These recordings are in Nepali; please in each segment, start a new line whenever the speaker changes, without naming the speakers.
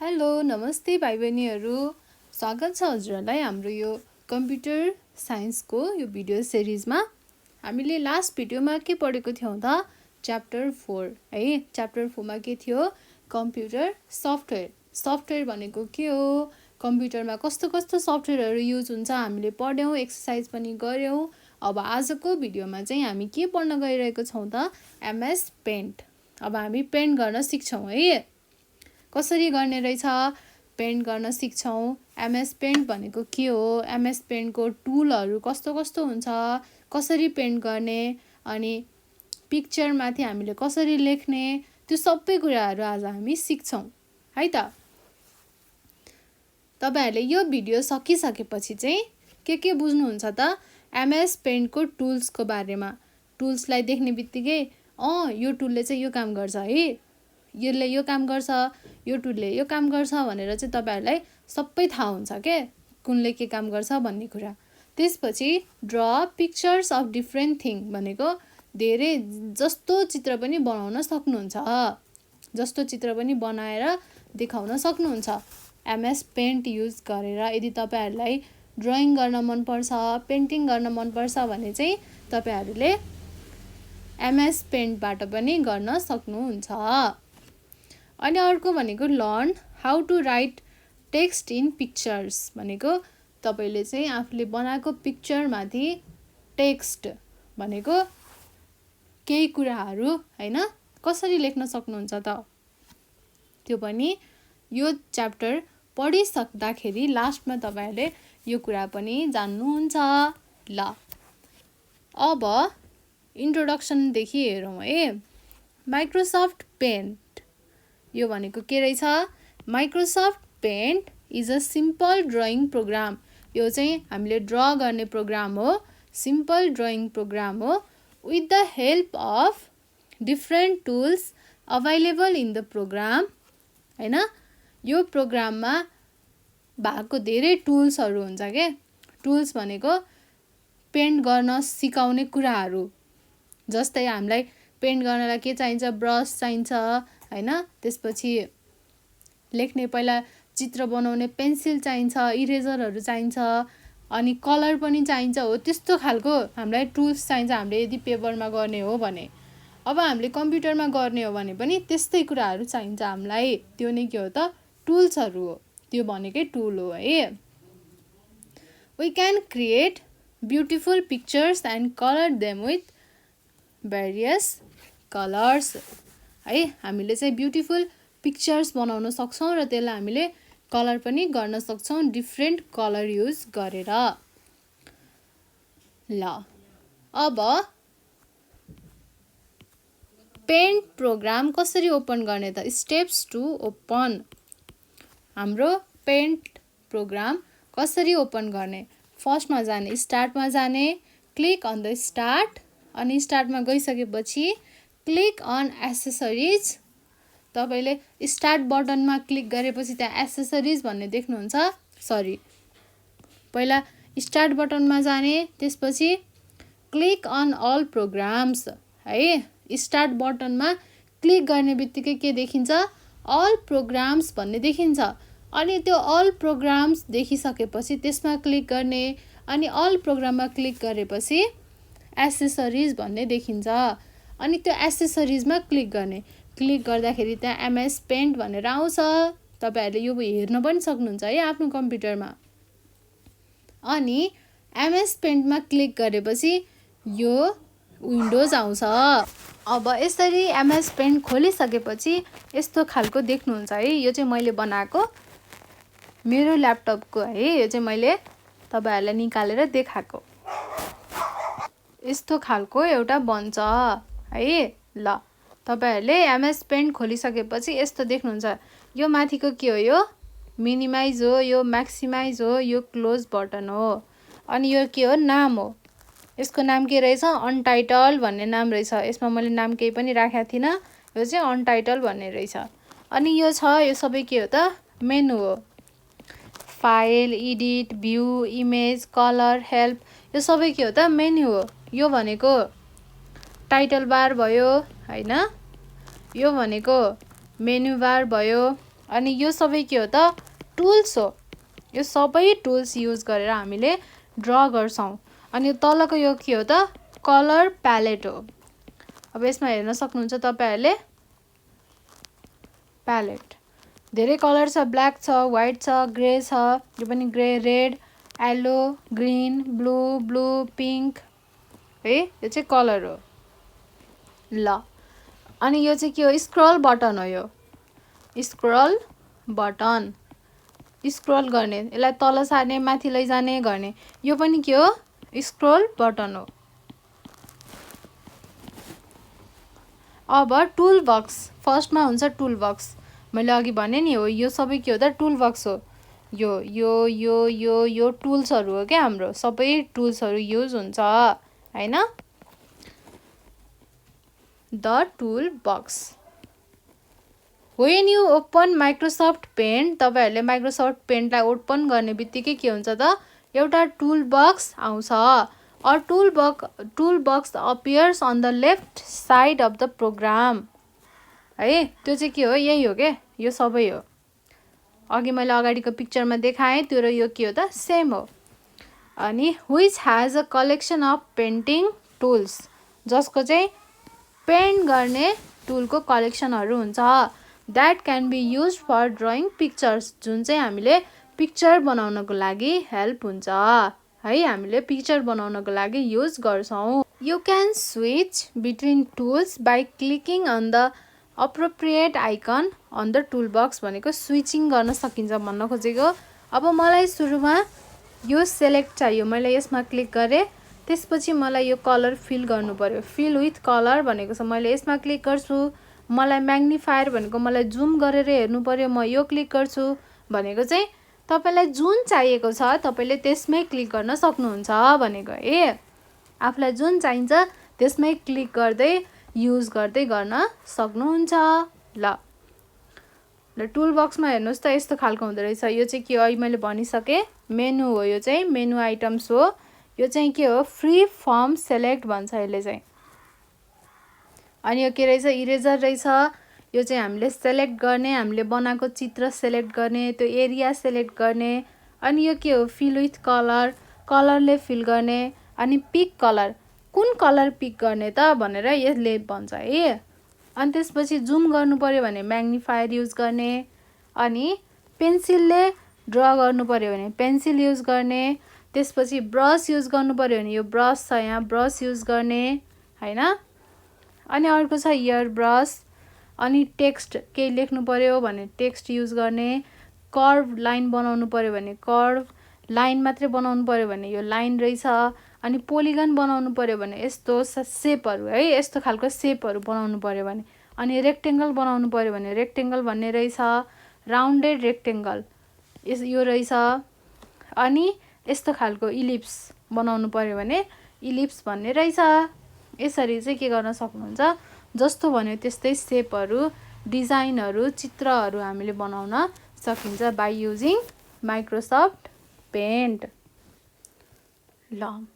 हेलो नमस्ते भाइ बहिनीहरू, स्वागत छ हजुरहरूलाई हाम्रो यो कम्प्युटर साइन्सको यो भिडियो सिरिजमा। हामीले लास्ट भिडियोमा के पढेको थियौँ त? च्याप्टर 4 है। च्याप्टर 4 मा के थियो? Computer software. सफ्टवेयर भनेको के हो, कम्प्युटरमा कस्तो कस्तो सफ्टवेयरहरू युज हुन्छ हामीले पढ्यौँ, एक्सर्साइज पनि गऱ्यौँ। अब आजको भिडियोमा चाहिँ हामी के पढ्न गइरहेको छौँ त? MS paint. अब हामी पेन्ट गर्न सिक्छौँ है। कसरी गर्ने रहेछ? पेन्ट गर्न सिक्छौँ। एमएस पेन्ट भनेको के हो, एमएस पेन्टको टुलहरू कस्तो कस्तो हुन्छ, कसरी पेन्ट गर्ने, अनि पिक्चरमाथि हामीले कसरी लेख्ने, त्यो सबै कुराहरू आज हामी सिक्छौँ है त। तपाईहरूले यो भिडियो सकिसकेपछि चाहिँ के बुझ्नुहुन्छ त? एमएस पेन्टको टुल्सको बारेमा। टुल्सलाई देख्ने बित्तिकै यो टुलले चाहिँ यो काम गर्छ है, यसले यो काम गर्छ, यो टुलले यो काम गर्छ भनेर चाहिँ तपाईहरूलाई सबै थाहा हुन्छ के, कुनले के काम गर्छ भन्ने कुरा। त्यसपछि draw pictures of different thing भनेको धेरै जस्तो चित्र पनि बनाउन सक्नुहुन्छ, जस्तो चित्र पनि बनाएर देखाउन सक्नुहुन्छ एमएस पेन्ट युज गरेर। यदि तपाईहरूलाई ड्रइङ गर्न मनपर्छ, पेन्टिङ गर्न मनपर्छ भने चाहिँ तपाईहरूले एमएस पेन्टबाट पनि गर्न सक्नुहुन्छ। अनि अर्को भनेको learn how to write text in pictures भनेको तपाईँले चाहिँ आफूले बनाएको पिक्चरमाथि टेक्स्ट भनेको केही कुराहरू हैन कसरी लेख्न सक्नुहुन्छ त, त्यो पनि यो च्याप्टर पढिसक्दाखेरि लास्टमा तपाईँहरूले यो कुरा पनि जान्नुहुन्छ। ल अब इन्ट्रोडक्सनदेखि हेरौँ है। माइक्रोसफ्ट पेन्ट यो भनेको के रहेछ? Microsoft paint is a simple drawing program. यो चाहिँ हामीले ड्र गर्ने प्रोग्राम हो, सिम्पल ड्रइङ प्रोग्राम हो, with the help of different tools available in the program हैन। यो प्रोग्राममा भएको धेरै टुल्सहरू हुन्छ के। टुल्स भनेको पेन्ट गर्न सिकाउने कुराहरू, जस्तै हामीलाई पेन्ट गर्नलाई के चाहिन्छ? ब्रस चाहिन्छ हैन, त्यसपछि लेख्ने पहिला चित्र बनाउने पेन्सिल चाहिन्छ, इरेजरहरू चाहिन्छ, अनि कलर पनि चाहिन्छ हो, त्यस्तो खालको हामीलाई टुल्स चाहिन्छ हामीले यदि पेपरमा गर्ने हो भने। अब हामीले कम्प्युटरमा गर्ने हो भने पनि त्यस्तै कुराहरू चाहिन्छ हामीलाई, त्यो नै के हो त? टुल्सहरू हो, त्यो भनेकै टुल हो है। We can create beautiful pictures and colour them with various colours है। हामीले चाहिँ ब्युटिफुल पिक्चर्स बनाउन सक्छौँ र त्यसलाई हामीले कलर पनि गर्न सक्छौँ डिफ्रेन्ट कलर युज गरेर। ल अब पेन्ट प्रोग्राम कसरी ओपन गर्ने त? Steps to open. हाम्रो पेन्ट प्रोग्राम कसरी ओपन गर्ने? फर्स्टमा जाने, स्टार्टमा जाने, क्लिक अन द स्टार्ट, अनि स्टार्टमा गइसकेपछि क्लिक अन एसेसरिज। तपाईँले स्टार्ट बटनमा क्लिक गरेपछि त्यहाँ एसेसरिज भन्ने देख्नुहुन्छ। सरी, पहिला स्टार्ट बटनमा जाने, त्यसपछि क्लिक अन अल प्रोग्राम्स है। स्टार्ट बटनमा क्लिक गर्ने बित्तिकै के देखिन्छ? अल प्रोग्राम्स भन्ने देखिन्छ। अनि त्यो अल प्रोग्राम्स देखिसकेपछि त्यसमा क्लिक गर्ने, अनि अल प्रोग्राममा क्लिक गरेपछि एसेसरिज भन्ने देखिन्छ। अनि त्यो एसेसरिजमा क्लिक गर्ने, क्लिक गर्दाखेरि त्यहाँ एमएस पेन्ट भनेर आउँछ। तपाईँहरूले यो हेर्न पनि सक्नुहुन्छ है आफ्नो कम्प्युटरमा। अनि एमएस पेन्टमा क्लिक गरेपछि यो विन्डोज आउँछ। अब यसरी एमएस पेन्ट खोलिसकेपछि यस्तो खालको देख्नुहुन्छ है। यो चाहिँ मैले बनाएको मेरो ल्यापटपको है, यो चाहिँ मैले तपाईँहरूलाई निकालेर देखाएको। यस्तो खालको एउटा बन्छ है। ल तपाईहरूले एमएस पेन्ट खोलिसकेपछि यस्तो देख्नुहुन्छ। यो माथिको के हो? यो मिनिमाइज हो, यो म्याक्सिमाइज हो, यो क्लोज बटन हो। अनि यो के हो? नाम हो। यसको नाम के रहेछ? अनटाइटल भन्ने नाम रहेछ। यसमा मैले नाम केही पनि राखेको थिइनँ, यो चाहिँ अनटाइटल भन्ने रहेछ। अनि यो छ, यो सबै के हो त? मेनु हो। File, edit, view, image, colour, help, यो सबै के हो त? मेन्यु हो। यो भनेको टाइटल बार भयो हैन, यो भनेको मेन्यु बार भयो, अनि यो सबै के हो त टुल्स हो। यो सबै टुल्स युज गरेर हामीले ड्र गर्छौँ। अनि तलको यो के हो त कलर प्यालेट हो। अब यसमा हेर्न सक्नुहुन्छ तपाईहरुले प्यालेट धेरै कलर छ, ब्ल्याक छ, व्हाइट छ, ग्रे छ, यो पनि grey, red, yellow, green, blue, pink है, यो चाहिँ कलर हो। ल अनि यो चाहिँ के हो स्क्रल बटन हो। यो स्क्रल बटन स्क्रल गर्ने, यसलाई तल सार्ने, माथि लैजाने गर्ने, यो पनि के हो स्क्रल बटन हो। अब टुल बक्स फर्स्टमा हुन्छ टुल बक्स। मैले अघि भने नि हो यो सबै के हो त टुल बक्स हो। यो यो यो यो यो टुल्सहरु हो के हाम्रो, सबै टुल्सहरु युज हुन्छ हैन। The tool box. When you open Microsoft Paint, तपाईहरुले माइक्रोसफ्ट पेन्टलाई ओपन गर्ने बित्तिकै के हुन्छ त एउटा टुल बक्स आउँछ। A tool box appears on the left side of the program. है त्यो चाहिँ के हो यही हो के, यो सबै हो। अघि मैले अगाडिको पिक्चरमा देखाएँ त्यो र यो के हो त सेम हो। अनि which has a collection of painting tools, जसको चाहिँ पेन्ट गर्ने टुलको कलेक्सनहरु हुन्छ। That can be used for drawing pictures, जुन चाहिँ हामीले पिक्चर बनाउनको लागि हेल्प हुन्छ है, हामीले पिक्चर बनाउनको लागि युज गर्छौं। You can switch between tools by clicking on the appropriate icon on the toolbox भनेको स्विचिङ गर्न सकिन्छ भन्न खोजेको। अब मलाई सुरुमा यो सेलेक्ट चाहियो, मैले यसमा क्लिक गरे, त्यसपछि मलाई यो कलर फिल गर्नु पर्यो। फिल विथ कलर भनेको छ, मैले यसमा क्लिक गर्छु। मलाई म्याग्निफायर भनेको मलाई जुम गरेर हेर्नु पर्यो, म यो क्लिक गर्छु भनेको चाहिँ तपाईलाई जुन चाहिएको छ तपाईले त्यसमै क्लिक गर्न सक्नुहुन्छ भनेको है। आफुलाई जुन चाहिन्छ त्यसमै क्लिक गर्दै युज गर्दै गर्न सक्नुहुन्छ। ल टुल बक्समा हेर्नुस् त यस्तो खालको हुँदो रहेछ। यो चाहिँ के हो मैले भनिसके, मेनु हो। यो चाहिँ मेनु आइटम्स हो। यो चाहिँ के हो फ्री फर्म सेलेक्ट भन्छ यसले चाहिँ। अनि यो के रहेछ इरेजर रहेछ। यो चाहिँ हामीले सेलेक्ट गर्ने, हामीले बनाएको चित्र सेलेक्ट गर्ने, त्यो एरिया सेलेक्ट गर्ने। अनि यो के हो फिल विथ कलर, कलरले फिल गर्ने। अनि पिक कलर, कुन कलर पिक गर्ने त भनेर यसले भन्छ है। अनि त्यसपछि जुम गर्नु पर्यो भने म्याग्निफायर युज गर्ने। अनि पेन्सिलले ड्र गर्नु पर्यो भने पेन्सिल युज गर्ने। त्यसपछि ब्रश युज गर्नु पर्यो भने यो ब्रश छ यहाँ, ब्रश युज गर्ने हैन। अनि अर्को छ इयर ब्रश। अनि टेक्स्ट केही लेख्नु पर्यो भने टेक्स्ट युज गर्ने। कर्भ लाइन बनाउनु पर्यो भने कर्भ लाइन मात्रै बनाउनु पर्यो भने यो लाइन रहेछ। अनि पोलिगन बनाउनु पर्यो भने यस्तो सेपहरु है, यस्तो खालको सेपहरु बनाउनु पर्यो भने। अनि रेक्टेंगल बनाउनु पर्यो भने रेक्टेंगल भन्ने रहेछ। राउन्डेड रेक्टेंगल यो रहेछ। अनि यस्तो खालको इलिप्स बनाउनु पर्यो भने इलिप्स भन्ने रहेछ। यसरी चाहिँ के गर्न सक्नुहुन्छ, जस्तो भन्यो त्यस्तै सेपहरु, डिजाइनहरु, चित्रहरु हामीले बनाउन सकिन्छ बाइ युजिङ माइक्रोसफ्ट पेन्ट। ल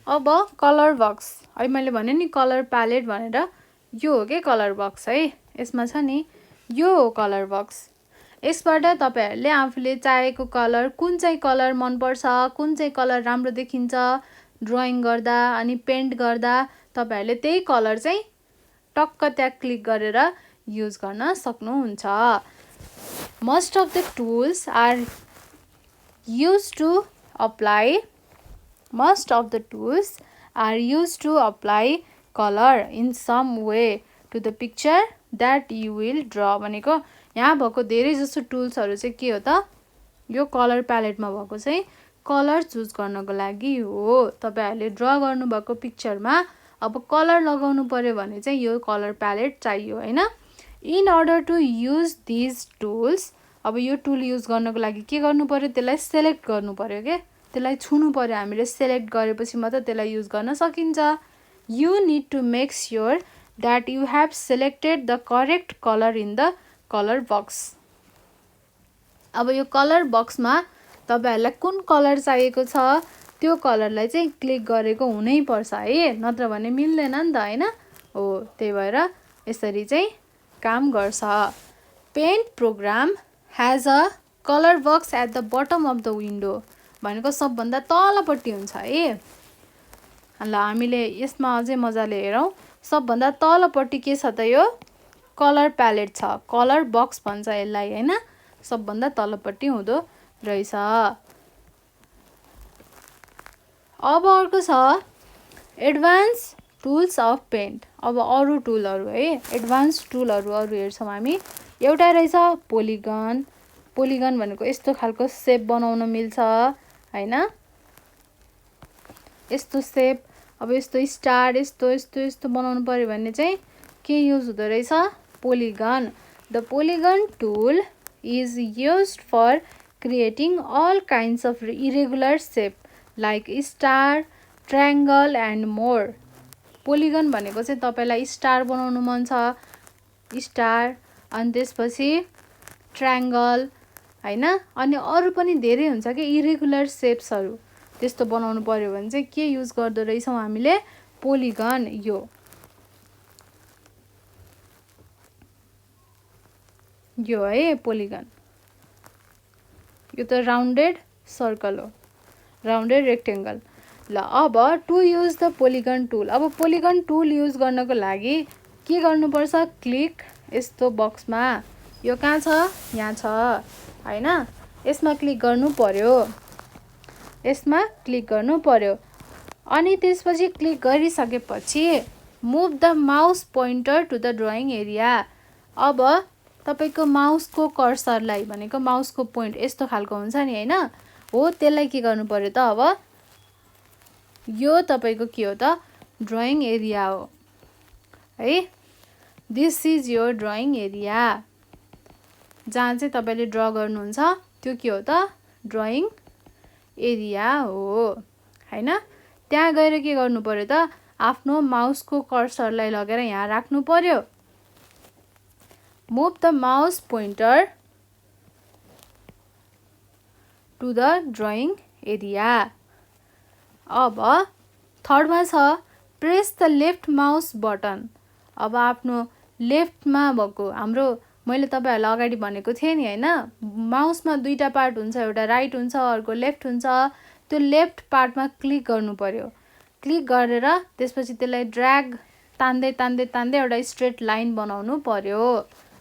अब कलर बक्स है, मैले भने नि कलर प्यालेट भनेर, यो हो के कलर बक्स है। यसमा छ नि यो हो कलर बक्स। यसबाट तपाईहरुले आफूले चाहेको कलर, कुन चाहिँ कलर मन पर्छ, कुन चाहिँ कलर राम्रो देखिन्छ ड्राइङ गर्दा अनि पेन्ट गर्दा तपाईहरुले त्यही कलर चाहिँ टक्क त्यहाँ क्लिक गरेर युज गर्न सक्नुहुन्छ। Most of the tools are used to apply color in some way to the picture that you will draw भनेको यहाँ भएको धेरै जसो टुल्सहरु चाहिँ के हो त यो कलर प्यालेटमा भएको चाहिँ कलर चुज गर्नको लागि हो। तपाईहरुले ड्र गर्नु भएको पिक्चरमा अब कलर लगाउनु पर्यो भने चाहिँ यो कलर प्यालेट चाहियो हैन। In order to use this tools, अब यो टुल युज गर्नको लागि के गर्नु पर्यो, त्यसलाई सेलेक्ट गर्नु पर्यो के, त्यसलाई छुनु पर्यो। हामीले सेलेक्ट गरेपछि मात्र त्यसलाई युज गर्न सकिन्छ। You need to make sure that you have selected the correct color in the color box. अब यो कलर बक्समा तपाईहरुलाई कुन कलर चाहिएको छ त्यो कलरलाई चाहिँ क्लिक गरेको हुनै पर्छ है, नत्र भने मिल्दैन नि त हैन। हो त्यही भएर यसरी चाहिँ काम गर्छ। Paint program has a colour box at the bottom of the window भनेको सबभन्दा तलपट्टि हुन्छ है। ल हामीले यसमा अझै मजाले हेरौँ। सबभन्दा तलपट्टि के छ त यो कलर प्यालेट छ, कलर बक्स भन्छ यसलाई हैन। सबभन्दा तलपट्टि हुँदो रहेछ। अब अर्को छ एडभान्स टुल्स अफ पेन्ट। अब अरू टुलहरू है, एडभान्स टुलहरू अरू हेर्छौँ हामी। एउटा रहेछ पोलिगन। पोलिगन भनेको यस्तो खालको सेप बनाउन मिल्छ हैन। यस्तो सेप, अब यस्तो स्टार यस्तो यस्तो यस्तो बनाउनु पर्यो भने चाहिँ के युज हुँदो रहेछ polygon. The polygon tool is used for creating all kinds of irregular shape like star, triangle and more. Polygon भनेको चाहिँ तपाईँलाई स्टार बनाउनु मन छ, स्टार, अनि त्यसपछि ट्रायङ्गल हैन, अनि अरू पनि धेरै हुन्छ कि इरेगुलर सेप्सहरू, त्यस्तो बनाउनु पर्यो भने चाहिँ के युज गर्दो रहेछौँ हामीले पोलिगन। यो है पोलिगन। यो त राउन्डेड सर्कल हो, राउन्डेड रेक्टेङ्गल। ल अब to use the polygon tool. अब पोलिगन टुल युज गर्नको लागि के गर्नुपर्छ, क्लिक यस्तो बक्समा, यो कहाँ छ यहाँ छ हैन, यसमा क्लिक गर्नु पर्यो, यसमा क्लिक गर्नु पर्यो। अनि त्यसपछि क्लिक गरिसकेपछि move the mouse pointer to the drawing area. अब तपाईँको माउसको कर्सरलाई भनेको माउसको पोइन्ट यस्तो खालको हुन्छ नि हैन, हो त्यसलाई के गर्नु पर्यो त। अब यो तपाईँको के हो त ड्रइङ एरिया हो है। This is your drawing area. जहाँ चाहिँ तपाईँले ड्र गर्नुहुन्छ त्यो के हो त ड्रइङ एरिया हो हैन। त्यहाँ गएर के गर्नु पर्यो त, आफ्नो माउसको कर्सरलाई लगेर यहाँ राख्नु पर्यो। Move the mouse pointer to the drawing area. अब थर्डमा छ press the left mouse button. अब आफ्नो लेफ्टमा भएको हाम्रो मैले तपाईँहरूलाई अगाडि भनेको थिएँ नि हैन, माउसमा दुईटा पार्ट हुन्छ, एउटा राइट हुन्छ अर्को लेफ्ट हुन्छ। त्यो लेफ्ट पार्टमा क्लिक गर्नु पर्यो। क्लिक गरेर त्यसपछि त्यसलाई ड्र्याग तान्दै तान्दै तान्दै एउटा स्ट्रेट लाइन बनाउनु पर्यो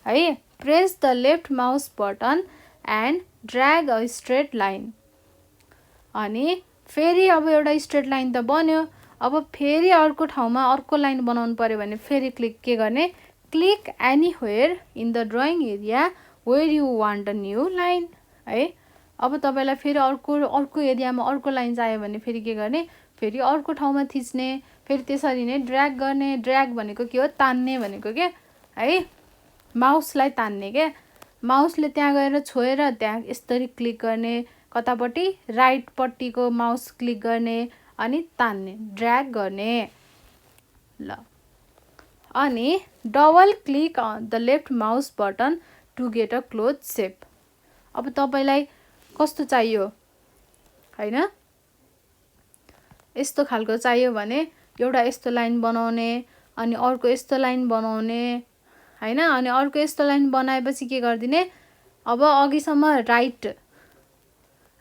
है। Press the left mouse button and drag a straight line. अनि फेरि अब एउटा स्ट्रेट लाइन त बन्यो। अब फेरि अर्को ठाउँमा अर्को लाइन बनाउनु पर्यो भने फेरि क्लिक के गर्ने, click anywhere in the drawing area where you want a new line है। अब तपाईँलाई फेरि अर्को एरियामा अर्को लाइन चाहियो भने फेरि के गर्ने, फेरि अर्को ठाउँमा थिच्ने, फेरि त्यसरी नै ड्र्याग गर्ने। ड्र्याग भनेको के हो, तान्ने भनेको के है, माउसलाई तान्ने के। माउसले त्यहाँ गएर छोएर त्यहाँ यसरी क्लिक गर्ने, कतापट्टि राइटपट्टिको माउस क्लिक गर्ने अनि तान्ने, ड्र्याग गर्ने। ल अनि double click on the left mouse button to get a close shape. अब तपाईँलाई कस्तो चाहियो हैन, यस्तो खालको चाहियो भने एउटा यस्तो लाइन बनाउने, अनि अर्को यस्तो लाइन बनाउने हैन। अनि अर्को यस्तो लाइन बनाएपछि के गरिदिने, अब अघिसम्म राइट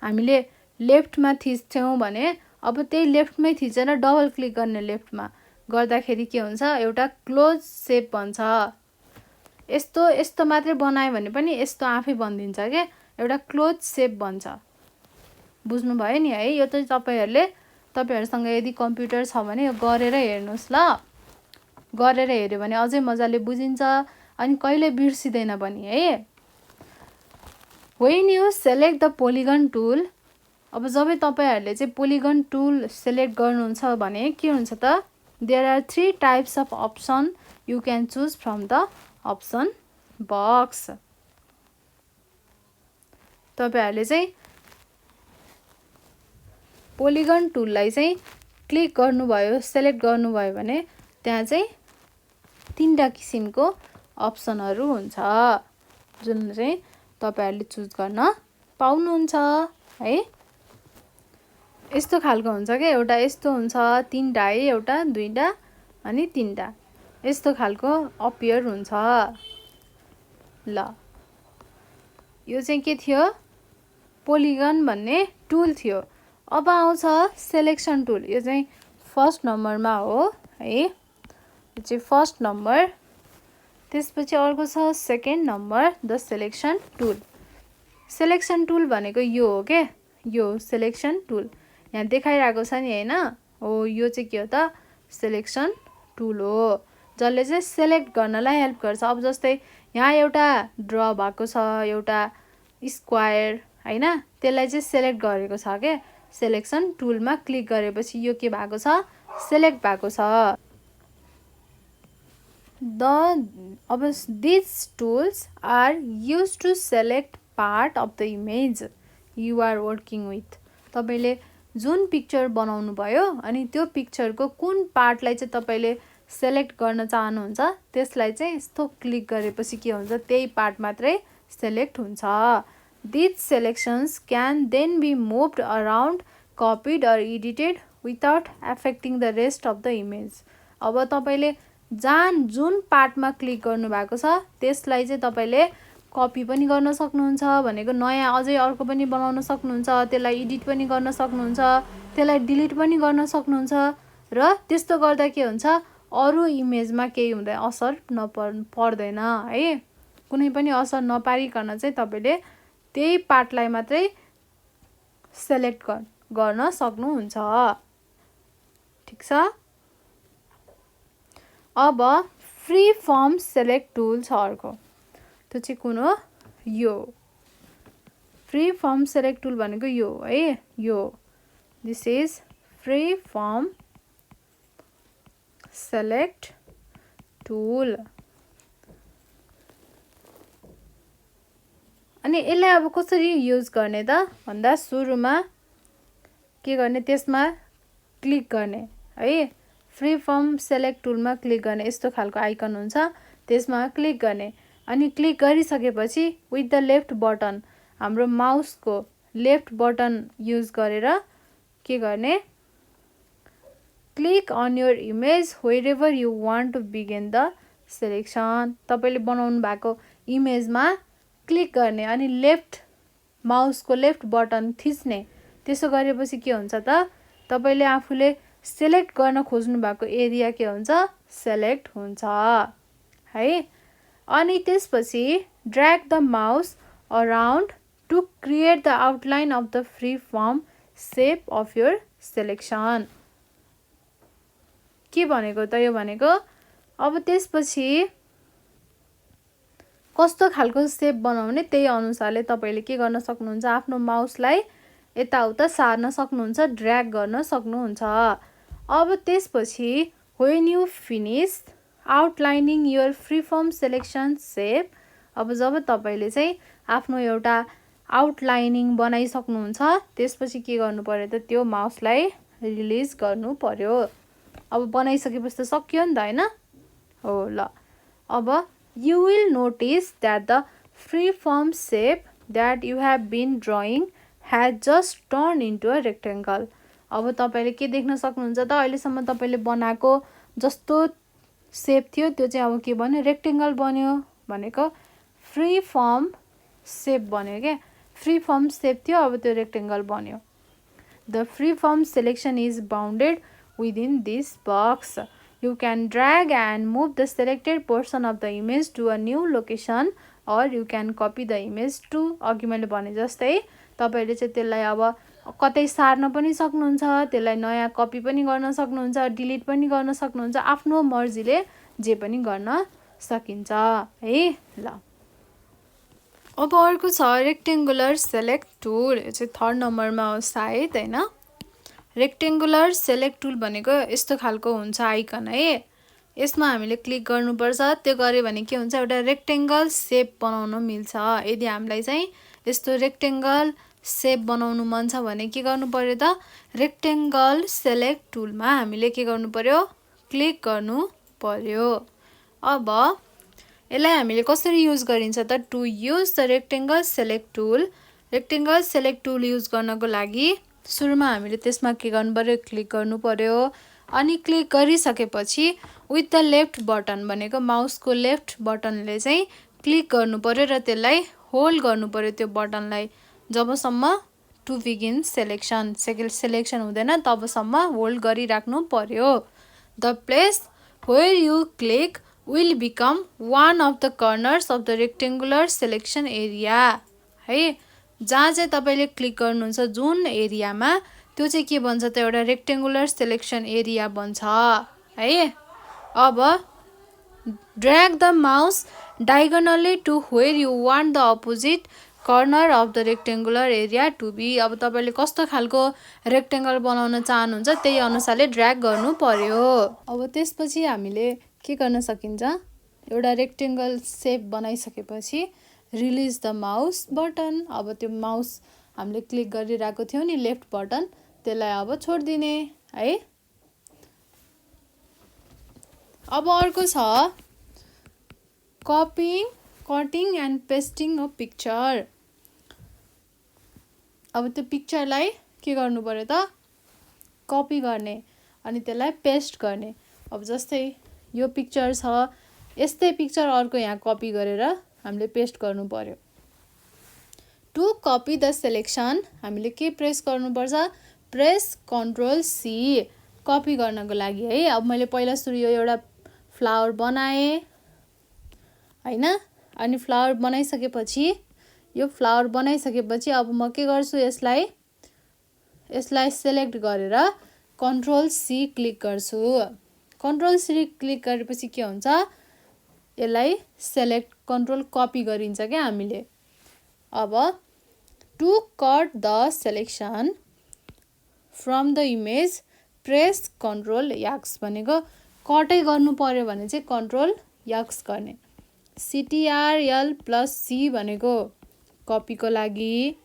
हामीले लेफ्टमा थिच्छौँ भने अब त्यही लेफ्टमै थिचेर डबल क्लिक गर्ने, लेफ्टमा गर्दाखेरि के हुन्छ एउटा क्लोज सेप बन्छ। यस्तो यस्तो मात्रै बनायो भने पनि यस्तो आफै बनिदिन्छ के, एउटा क्लोज सेप बन्छ। बुझ्नुभयो नि है। यो त तपाईँहरूसँग यदि कम्प्युटर छ भने यो गरेर हेर्नुहोस् ल। गरेर हेऱ्यो भने अझै मजाले बुझिन्छ अनि कहिले बिर्सिँदैन पनि है। When you select the polygon tool. अब जब तपाईँहरूले चाहिँ पोलिगन टुल सेलेक्ट गर्नुहुन्छ भने के हुन्छ त, there are 3 types of option you can choose from the option box. तपाईँहरूले चाहिँ पोलिगन टुललाई चाहिँ क्लिक गर्नुभयो, सेलेक्ट गर्नुभयो भने त्यहाँ चाहिँ 3टा किसिमको अप्सनहरू हुन्छ जुन चाहिँ तपाईँहरूले चुज गर्न पाउनुहुन्छ है। यस्तो खालको हुन्छ क्या, एउटा यस्तो हुन्छ 3टा है, एउटा 2टा अनि 3टा यस्तो खालको अपियर हुन्छ। ल यो चाहिँ के थियो, पोलिगन भन्ने टुल थियो। अब आउँछ सेलेक्सन टुल, यो चाहिँ फर्स्ट नम्बरमा हो है, यो चाहिँ फर्स्ट नम्बर। त्यसपछि अर्को छ second number, the selection tool. Selection tool भनेको यो हो के, यो सेलेक्सन टुल यहाँ देखाइरहेको छ नि होइन, हो यो चाहिँ के हो त, सेलेक्सन टुल हो, जसले चाहिँ सेलेक्ट गर्नलाई हेल्प गर्छ। अब जस्तै यहाँ एउटा ड्र भएको छ, एउटा स्क्वायर होइन, त्यसलाई चाहिँ सेलेक्ट गरेको छ के, सेलेक्सन टुलमा क्लिक गरेपछि यो के भएको छ, सेलेक्ट भएको छ। अब this tools are use to select part of the image you are working with. तपाईँले जुन पिक्चर बनाउनु भयो अनि त्यो पिक्चरको कुन पार्टलाई चाहिँ तपाईँले सेलेक्ट गर्न चाहनुहुन्छ त्यसलाई चाहिँ यस्तो क्लिक गरेपछि के हुन्छ, त्यही पार्ट मात्रै सेलेक्ट हुन्छ। This selections can then be moved around, copied or edited without affecting the rest of the image. अब तपाईँले जुन पार्टमा क्लिक गर्नुभएको छ त्यसलाई चाहिँ तपाईँले कपी पनि गर्न सक्नुहुन्छ, भनेको नयाँ अझै अर्को पनि बनाउन सक्नुहुन्छ, त्यसलाई एडिट पनि गर्न सक्नुहुन्छ, त्यसलाई डिलिट पनि गर्न सक्नुहुन्छ। र त्यस्तो गर्दा के हुन्छ, अरू इमेजमा केही हुँदैन, असर पर्दैन है, कुनै पनि असर नपारिकन चाहिँ तपाईँले त्यही पार्टलाई मात्रै सेलेक्ट गर्न सक्नुहुन्छ। ठिक छ। अब फ्री फर्म सेलेक्ट टुल छ अर्को, त्यो चाहिँ कुन हो, यो फ्री फर्म सेलेक्ट टुल भनेको यो है, यो this is free form select tool. अनि यसलाई अब कसरी युज गर्ने त भन्दा सुरुमा के गर्ने, त्यसमा क्लिक गर्ने है, फ्री फर्म सेलेक्ट टुलमा क्लिक गर्ने, यस्तो खालको आइकन हुन्छ, त्यसमा क्लिक गर्ने। अनि क्लिक गरिसकेपछि विथ द लेफ्ट बटन, हाम्रो माउसको लेफ्ट बटन युज गरेर के गर्ने, click on your image wherever you want to begin the selection. तपाईँले बनाउनु भएको इमेजमा क्लिक गर्ने अनि माउसको लेफ्ट बटन थिच्ने। त्यसो गरेपछि के हुन्छ त, तपाईँले आफूले सेलेक्ट गर्न खोज्नु भएको एरिया के हुन्छ, सेलेक्ट हुन्छ है। अनि त्यसपछि drag the mouse around two create the outline of the free form shape of your selection. के भनेको त यो भनेको, अब त्यसपछि कस्तो खालको सेप बनाउने त्यही अनुसारले तपाईँले के गर्न सक्नुहुन्छ, आफ्नो माउसलाई यताउता सार्न सक्नुहुन्छ, ड्र्याग गर्न सक्नुहुन्छ। अब त्यसपछि when you finish outlining your free form selection shape, अब जब तपाईँले चाहिँ आफ्नो एउटा आउटलाइनिङ बनाइसक्नुहुन्छ त्यसपछि के गर्नु पर्यो त, त्यो माउसलाई रिलिज गर्नु पर्यो। अब बनाइसकेपछि त सकियो नि त होइन, हो ल। अब you will notice that the free form shape that you have been drawing has just turn into a rectangle. अब तपाईँले के देख्न सक्नुहुन्छ त, अहिलेसम्म तपाईँले बनाएको जस्तो सेप थियो त्यो चाहिँ अब के बन्यो, रेक्टेङ्गल बन्यो। भनेको फ्री फर्म सेप बन्यो क्या, फ्री फर्म सेप थियो अब त्यो रेक्टेङ्गल बन्यो। The free form selection is bounded within this box. You can drag and move the selected portion of the image to a new location or you can copy the image to, अघि मैले भने जस्तै तपाईँले चाहिँ त्यसलाई अब कतै सार्न पनि सक्नुहुन्छ, त्यसलाई नयाँ कपी पनि गर्न सक्नुहुन्छ, डिलिट पनि गर्न सक्नुहुन्छ, आफ्नो मर्जीले जे पनि गर्न सकिन्छ है ल। अब अर्को छ रेक्टेङ्गुलर सेलेक्ट टुल, यो चाहिँ थर्ड नम्बरमा हो सायद होइन। रेक्टेङ्गुलर सेलेक्ट टुल भनेको यस्तो खालको हुन्छ आइकन है, यसमा हामीले क्लिक गर्नुपर्छ, त्यो गऱ्यो भने के हुन्छ, एउटा रेक्टेङ्गल सेप बनाउन मिल्छ। यदि हामीलाई चाहिँ यस्तो रेक्टेङ्गल सेप बनाउनु मन छ भने के गर्नु पर्यो त, रेक्टेङ्गल सेलेक्ट टुलमा हामीले के गर्नु पर्यो, क्लिक गर्नु पर्यो। अब यसलाई हामीले कसरी युज गरिन्छ त, to use the rectangle select tool. Rectangle select tool use गर्नको लागि सुरुमा हामीले त्यसमा के गर्नु पर्यो, क्लिक गर्नु पर्यो। अनि क्लिक गरिसकेपछि विथ द लेफ्ट बटन भनेको माउसको लेफ्ट बटनले चाहिँ क्लिक गर्नु पर्यो र त्यसलाई होल्ड गर्नु पर्यो त्यो बटनलाई जबसम्म टु बिगिन सेलेक्सन सेलेक्सन हुँदैन तबसम्म होल्ड गरिराख्नु पर्यो। The place where you click will become one of the corners of the rectangular selection area है। जहाँ चाहिँ तपाईँले क्लिक गर्नुहुन्छ जुन एरियामा त्यो चाहिँ के भन्छ त एउटा रेक्टेङ्गुलर सेलेक्सन एरिया बन्छ है। अब drag the mouse diagonally to where you want the opposite corner of the rectangular area to be. अब तपाईँले कस्तो खालको रेक्टेङ्गल बनाउन चाहनुहुन्छ त्यही अनुसारले ड्र्याग गर्नु पर्यो। अब त्यसपछि हामीले के गर्न सकिन्छ, एउटा रेक्टेङ्गल सेप बनाइसकेपछि रिलिज द माउस बटन। अब त्यो माउस हामीले क्लिक गरिरहेको थियौँ नि लेफ्ट बटन, त्यसलाई अब छोडिदिने है। अब अर्को छ cutting and pasting a picture. अब त्यो पिक्चरलाई के गर्नु पर्यो त, कपी गर्ने अनि त्यसलाई पेस्ट गर्ने। अब जस्तै यो पिक्चर छ, यस्तै पिक्चर अर्को यहाँ कपी गरेर हामीले पेस्ट गर्नु पर्यो। टु कपी द सेलेक्सन हामीले के प्रेस गर्नुपर्छ, प्रेस कन्ट्रोल सी कपी गर्नको लागि है। अब मैले पहिला सुरु यो एउटा फ्लावर बनाएँ होइन, अनि फ्लावर बनाइसकेपछि अब म के गर्छु, यसलाई सेलेक्ट गरेर कन्ट्रोल सी क्लिक गर्छु। कन्ट्रोल सी क्लिक गरेपछि के हुन्छ, यसलाई सेलेक्ट कन्ट्रोल कपी गरिन्छ क्या हामीले। अब to cut the selection from the image press control X भनेको कटै गर्नु पर्यो भने चाहिँ कन्ट्रोल एक्स गर्ने। CTRL प्लस सी भनेको कपीको लागि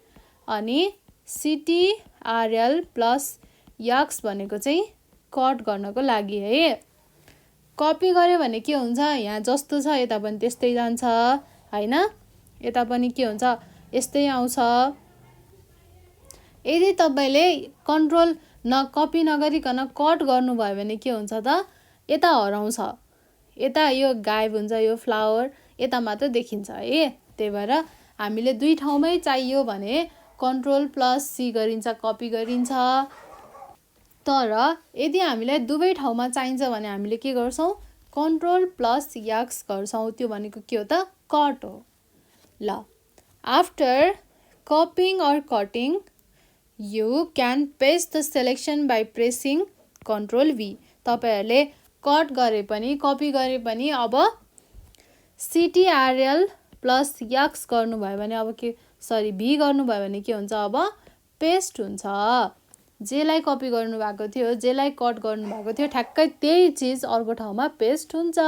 अनि CTRL प्लस एक्स भनेको चाहिँ कट गर्नको लागि है। कपी गऱ्यो भने के हुन्छ, यहाँ जस्तो छ यता पनि त्यस्तै जान्छ होइन, यता पनि के हुन्छ यस्तै आउँछ। यदि तपाईँले कन्ट्रोल कपी नगरिकन कट गर्नुभयो भने के हुन्छ त, यता हराउँछ, यता यो गायब हुन्छ, यो फ्लावर यता मात्र देखिन्छ है। त्यही भएर हामीले दुई ठाउँमै चाहियो भने कन्ट्रोल प्लस सी गरिन्छ, कपी गरिन्छ। तर यदि हामीलाई दुवै ठाउँमा चाहिन्छ भने हामीले के गर्छौँ, कन्ट्रोल प्लस एक्स गर्छौँ। त्यो भनेको के हो त, कट हो। ल after copying or cutting you can paste the selection by pressing control V. तपाईँहरूले कट गरे पनि कपी गरे पनि अब CTRL प्लस एक्स गर्नुभयो भने अब भी गर्नुभयो भने के हुन्छ, अब पेस्ट हुन्छ। जेलाई कपी गर्नुभएको थियो, जेलाई कट गर्नुभएको थियो, ठ्याक्कै त्यही चिज अर्को ठाउँमा पेस्ट हुन्छ।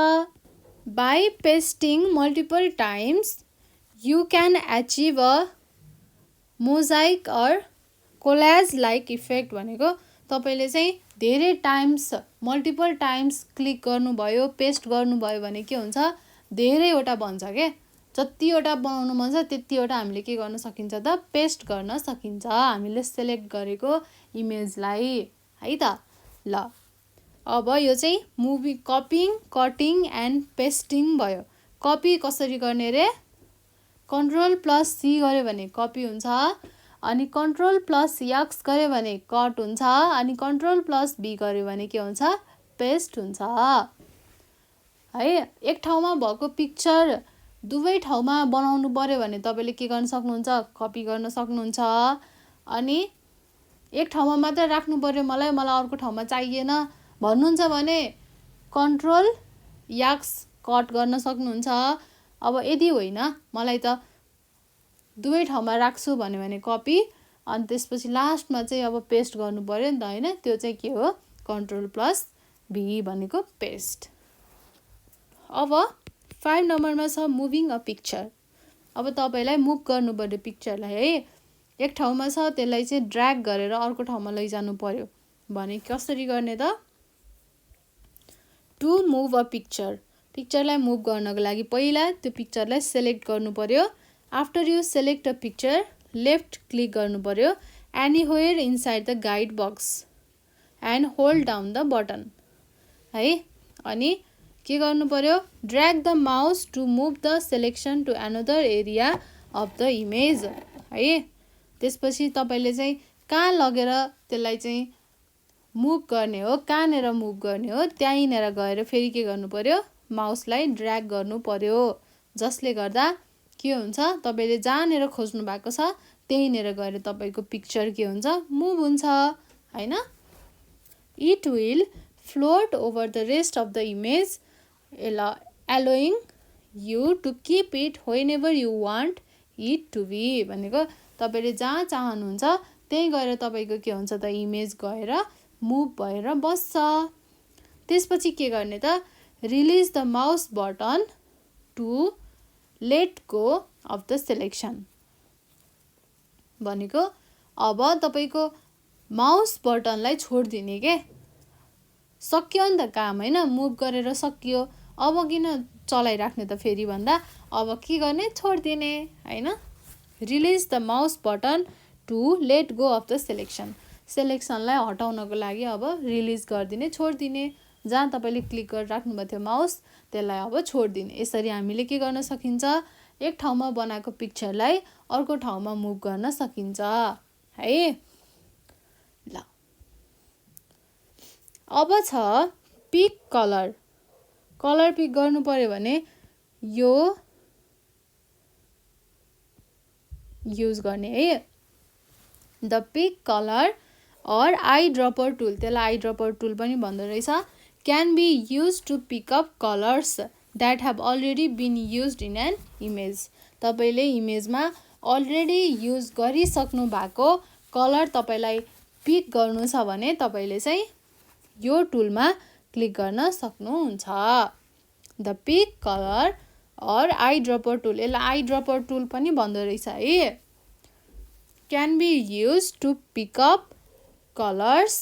By pasting multiple times you can achieve a mosaic or collage like effect भनेको तपाईँले चाहिँ धेरै टाइम्स मल्टिपल टाइम्स क्लिक गर्नुभयो, पेस्ट गर्नुभयो भने के हुन्छ, धेरैवटा बन्छ के। जतिवटा बनाउनु मन छ त्यतिवटा हामीले के गर्न सकिन्छ त, पेस्ट गर्न सकिन्छ हामीले सेलेक्ट गरेको इमेजलाई है त। ल अब यो चाहिँ कपिङ कटिङ एन्ड पेस्टिङ भयो। कपी कसरी गर्ने रे, कन्ट्रोल प्लस सी गऱ्यो भने कपी हुन्छ, अनि कन्ट्रोल प्लस एक्स गऱ्यो भने कट हुन्छ, अनि कन्ट्रोल प्लस बी गऱ्यो भने के हुन्छ, पेस्ट हुन्छ है। एक ठाउँमा भएको पिक्चर दुवै ठाउँमा बनाउनु पर्यो भने तपाईँले के गर्न सक्नुहुन्छ, कपी गर्न सक्नुहुन्छ। अनि एक ठाउँमा मात्र राख्नु पर्यो, मलाई अर्को ठाउँमा चाहिएन भन्नुहुन्छ भने कन्ट्रोल एक्स कट गर्न सक्नुहुन्छ। अब यदि होइन मलाई त दुवै ठाउँमा राख्छु भन्यो भने कपी, अनि त्यसपछि लास्टमा चाहिँ अब पेस्ट गर्नु पर्यो नि त होइन, त्यो चाहिँ के हो, कन्ट्रोल प्लस भी भनेको पेस्ट। अब 5 नम्बरमा छ मुभिङ अ पिक्चर। अब तपाईँलाई मुभ गर्नु पर्यो पिक्चरलाई है। एक ठाउँमा छ त्यसलाई चाहिँ ड्र्याग गरेर अर्को ठाउँमा लैजानु पर्यो भने कसरी गर्ने त, टु मुभ अ पिक्चरलाई मुभ गर्नको लागि पहिला त्यो पिक्चरलाई सेलेक्ट गर्नु पर्यो। After you select a picture left click गर्नु पर्यो anywhere inside the guide box and hold down the button है। अनि के गर्नु पर्यो, drag the mouse to move the selection to another area of the image है। त्यसपछि तपाईँले चाहिँ कहाँ लगेर त्यसलाई चाहिँ मुभ गर्ने हो, कहाँनिर मुभ गर्ने हो, त्यहीँनिर गएर फेरि के गर्नु पर्यो, माउसलाई ड्र्याग गर्नु पर्यो, जसले गर्दा के हुन्छ, तपाईँले जहाँनिर खोज्नु भएको छ त्यहीँनिर गएर तपाईँको पिक्चर के हुन्छ, मुभ हुन्छ हैन। It will float over the rest of the image allowing you to keep it whenever you want it to be भनेको तपाईँले जहाँ चाहनुहुन्छ त्यही गएर तपाईँको के हुन्छ त, इमेज गएर मुभ भएर बस्छ। त्यसपछि के गर्ने त, release the mouse button to let go of the selection भनेको अब तपाईँको माउस बटनलाई छोडिदिने के, सक्यो नि त काम हैन, मुभ गरेर सकियो, अब किन चलाइराख्ने त फेरि भन्दा अब के गर्ने, छोडिदिने हैन। Release the mouse button to let go of the selection, सिलेक्सनलाई हटाउनको लागि अब रिलिज गरिदिने, छोडिदिने, जहाँ तपाईँले क्लिक गरेर राख्नुभएको थियो माउस त्यसलाई अब छोडिदिने। यसरी हामीले के गर्न सकिन्छ, एक ठाउँमा बनाएको पिक्चरलाई अर्को ठाउँमा मुभ गर्न सकिन्छ है। ल अब छ पिक कलर। कलर पिक गर्नु पर्यो भने यो युज गर्ने है, the pick colour or eye dropper tool, त्यसलाई आई ड्रपर टुल पनि भन्दो रहेछ, can be use to pick up colours that have already been used in an image. तपाईँले इमेजमा अलरेडी युज गरिसक्नु भएको कलर तपाईँलाई पिक गर्नु छ भने तपाईँले चाहिँ यो टुलमा क्लिक गर्न सक्नुहुन्छ। The pick colour or eye dropper tool, यसलाई आई ड्रपर टुल पनि भन्दो रहेछ है। Can be use to pick up colours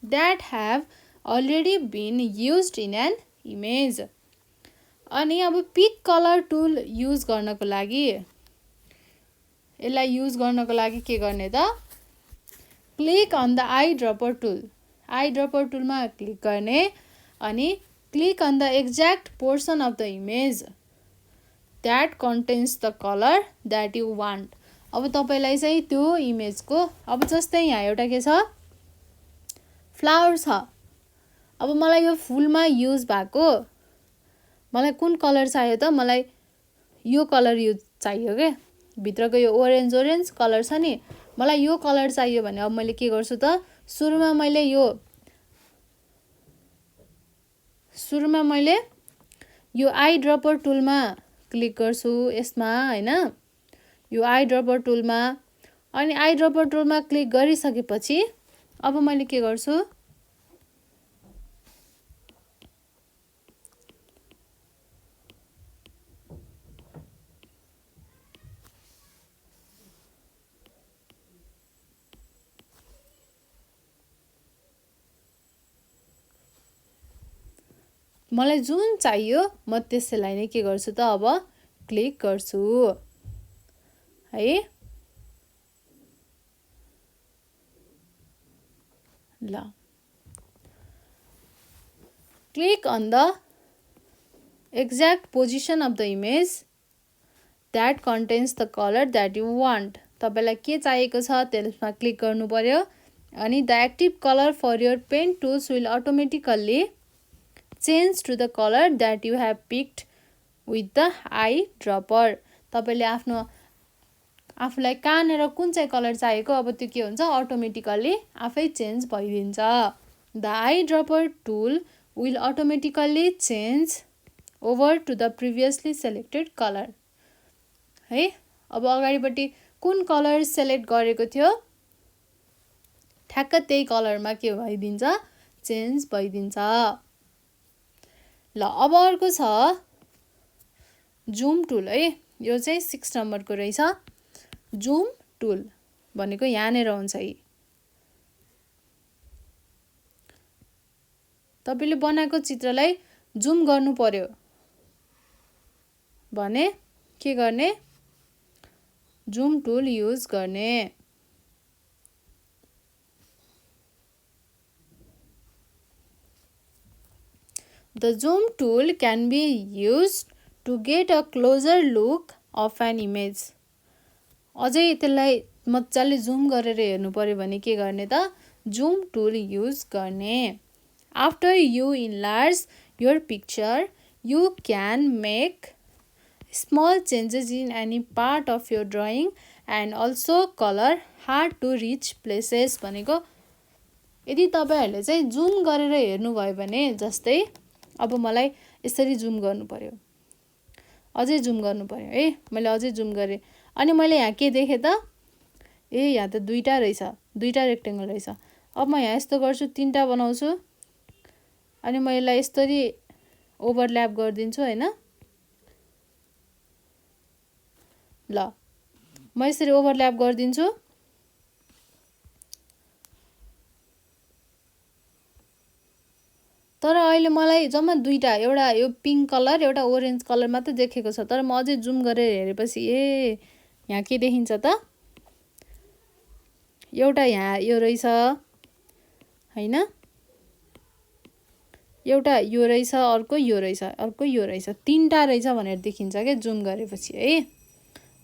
that have already been used in an image. अनि अब पिक कलर टुल युज गर्नको लागि, यसलाई युज गर्नको लागि के गर्ने त, click on the eye dropper tool, eye dropper टुलमा क्लिक गर्ने अनि click on the exact portion of the image that contains the colour that you want. अब तपाईँलाई चाहिँ त्यो इमेजको, अब जस्तै यहाँ एउटा के छ, फ्लावर छ, अब मलाई यो फुलमा युज भएको मलाई कुन कलर चाहियो त, मलाई यो कलर युज चाहियो क्या, भित्रको यो ओरेन्ज ओरेन्ज कलर छ नि, मलाई यो कलर चाहियो भने अब मैले के गर्छु त, सुरुमा मैले यो आई ड्रपर टुलमा क्लिक गर्छु यसमा हैन, यो आई ड्रपर टुलमा, अनि आई ड्रपर टुलमा क्लिक गरिसकेपछि अब मैले के गर्छु, मलाई जुन चाहियो म त्यसैलाई नै के गर्छु त, अब क्लिक गर्छु है। ल click on the exact position of the image that contains the colour that you want. तपाईँलाई के चाहिएको छ त्यसमा क्लिक गर्नु पर्यो अनि the active colour for your pen tools will automatically change to the colour that you have picked with the eye dropper. तपाईँले आफूलाई कहाँनिर कुन चाहिँ कलर चाहिएको अब त्यो के हुन्छ, अटोमेटिकल्ली आफै चेन्ज भइदिन्छ। The eye dropper tool will automatically change over to the previously selected colour है। अब अगाडिपट्टि कुन कलर सेलेक्ट गरेको थियो ठ्याक्क त्यही कलरमा के भइदिन्छ, चेन्ज भइदिन्छ। ल अब अर्को छ जुम टुल है, यो चाहिँ 6 नम्बरको रहेछ। जुम टुल भनेको यहाँनिर हुन्छ है, तपाईँले बनाएको चित्रलाई जुम गर्नु पर्यो भने के गर्ने, जुम टुल युज गर्ने। The zoom tool can be used to get a closer look of an image. अझै त्यसलाई मजाले जुम गरेर हेर्नु पर्यो भने के गर्ने त जुम टुल युज गर्ने after you enlarge your picture you can make small changes in any part of your drawing and also colour hard to reach places भनेको यदि तपाईँहरूले चाहिँ जुम गरेर हेर्नुभयो भने जस्तै अब मलाई यसरी जुम गर्नु पर्यो अझै जुम गर्नु पर्यो है मैले अझै जुम गरेँ अनि मैले यहाँ के देखेँ त ए यहाँ त दुईवटा रहेछ दुईवटा रेक्टेङ्गल रहेछ अब म यहाँ यस्तो गर्छु तीनवटा बनाउँछु अनि म यसलाई यसरी ओभरल्याप गरिदिन्छु होइन ल म यसरी ओभरल्याप गरिदिन्छु तर अहिले मलाई जम्मा दुईवटा एउटा यो पिङ्क कलर एउटा ओरेन्ज कलर मात्रै देखेको छ तर म अझै जुम गरेर हेरेपछि ए यहाँ के देखिन्छ त एउटा यहाँ यो रहेछ होइन एउटा यो रहेछ अर्को यो रहेछ अर्को यो रहेछ तीनवटा रहेछ भनेर देखिन्छ क्या जुम गरेपछि है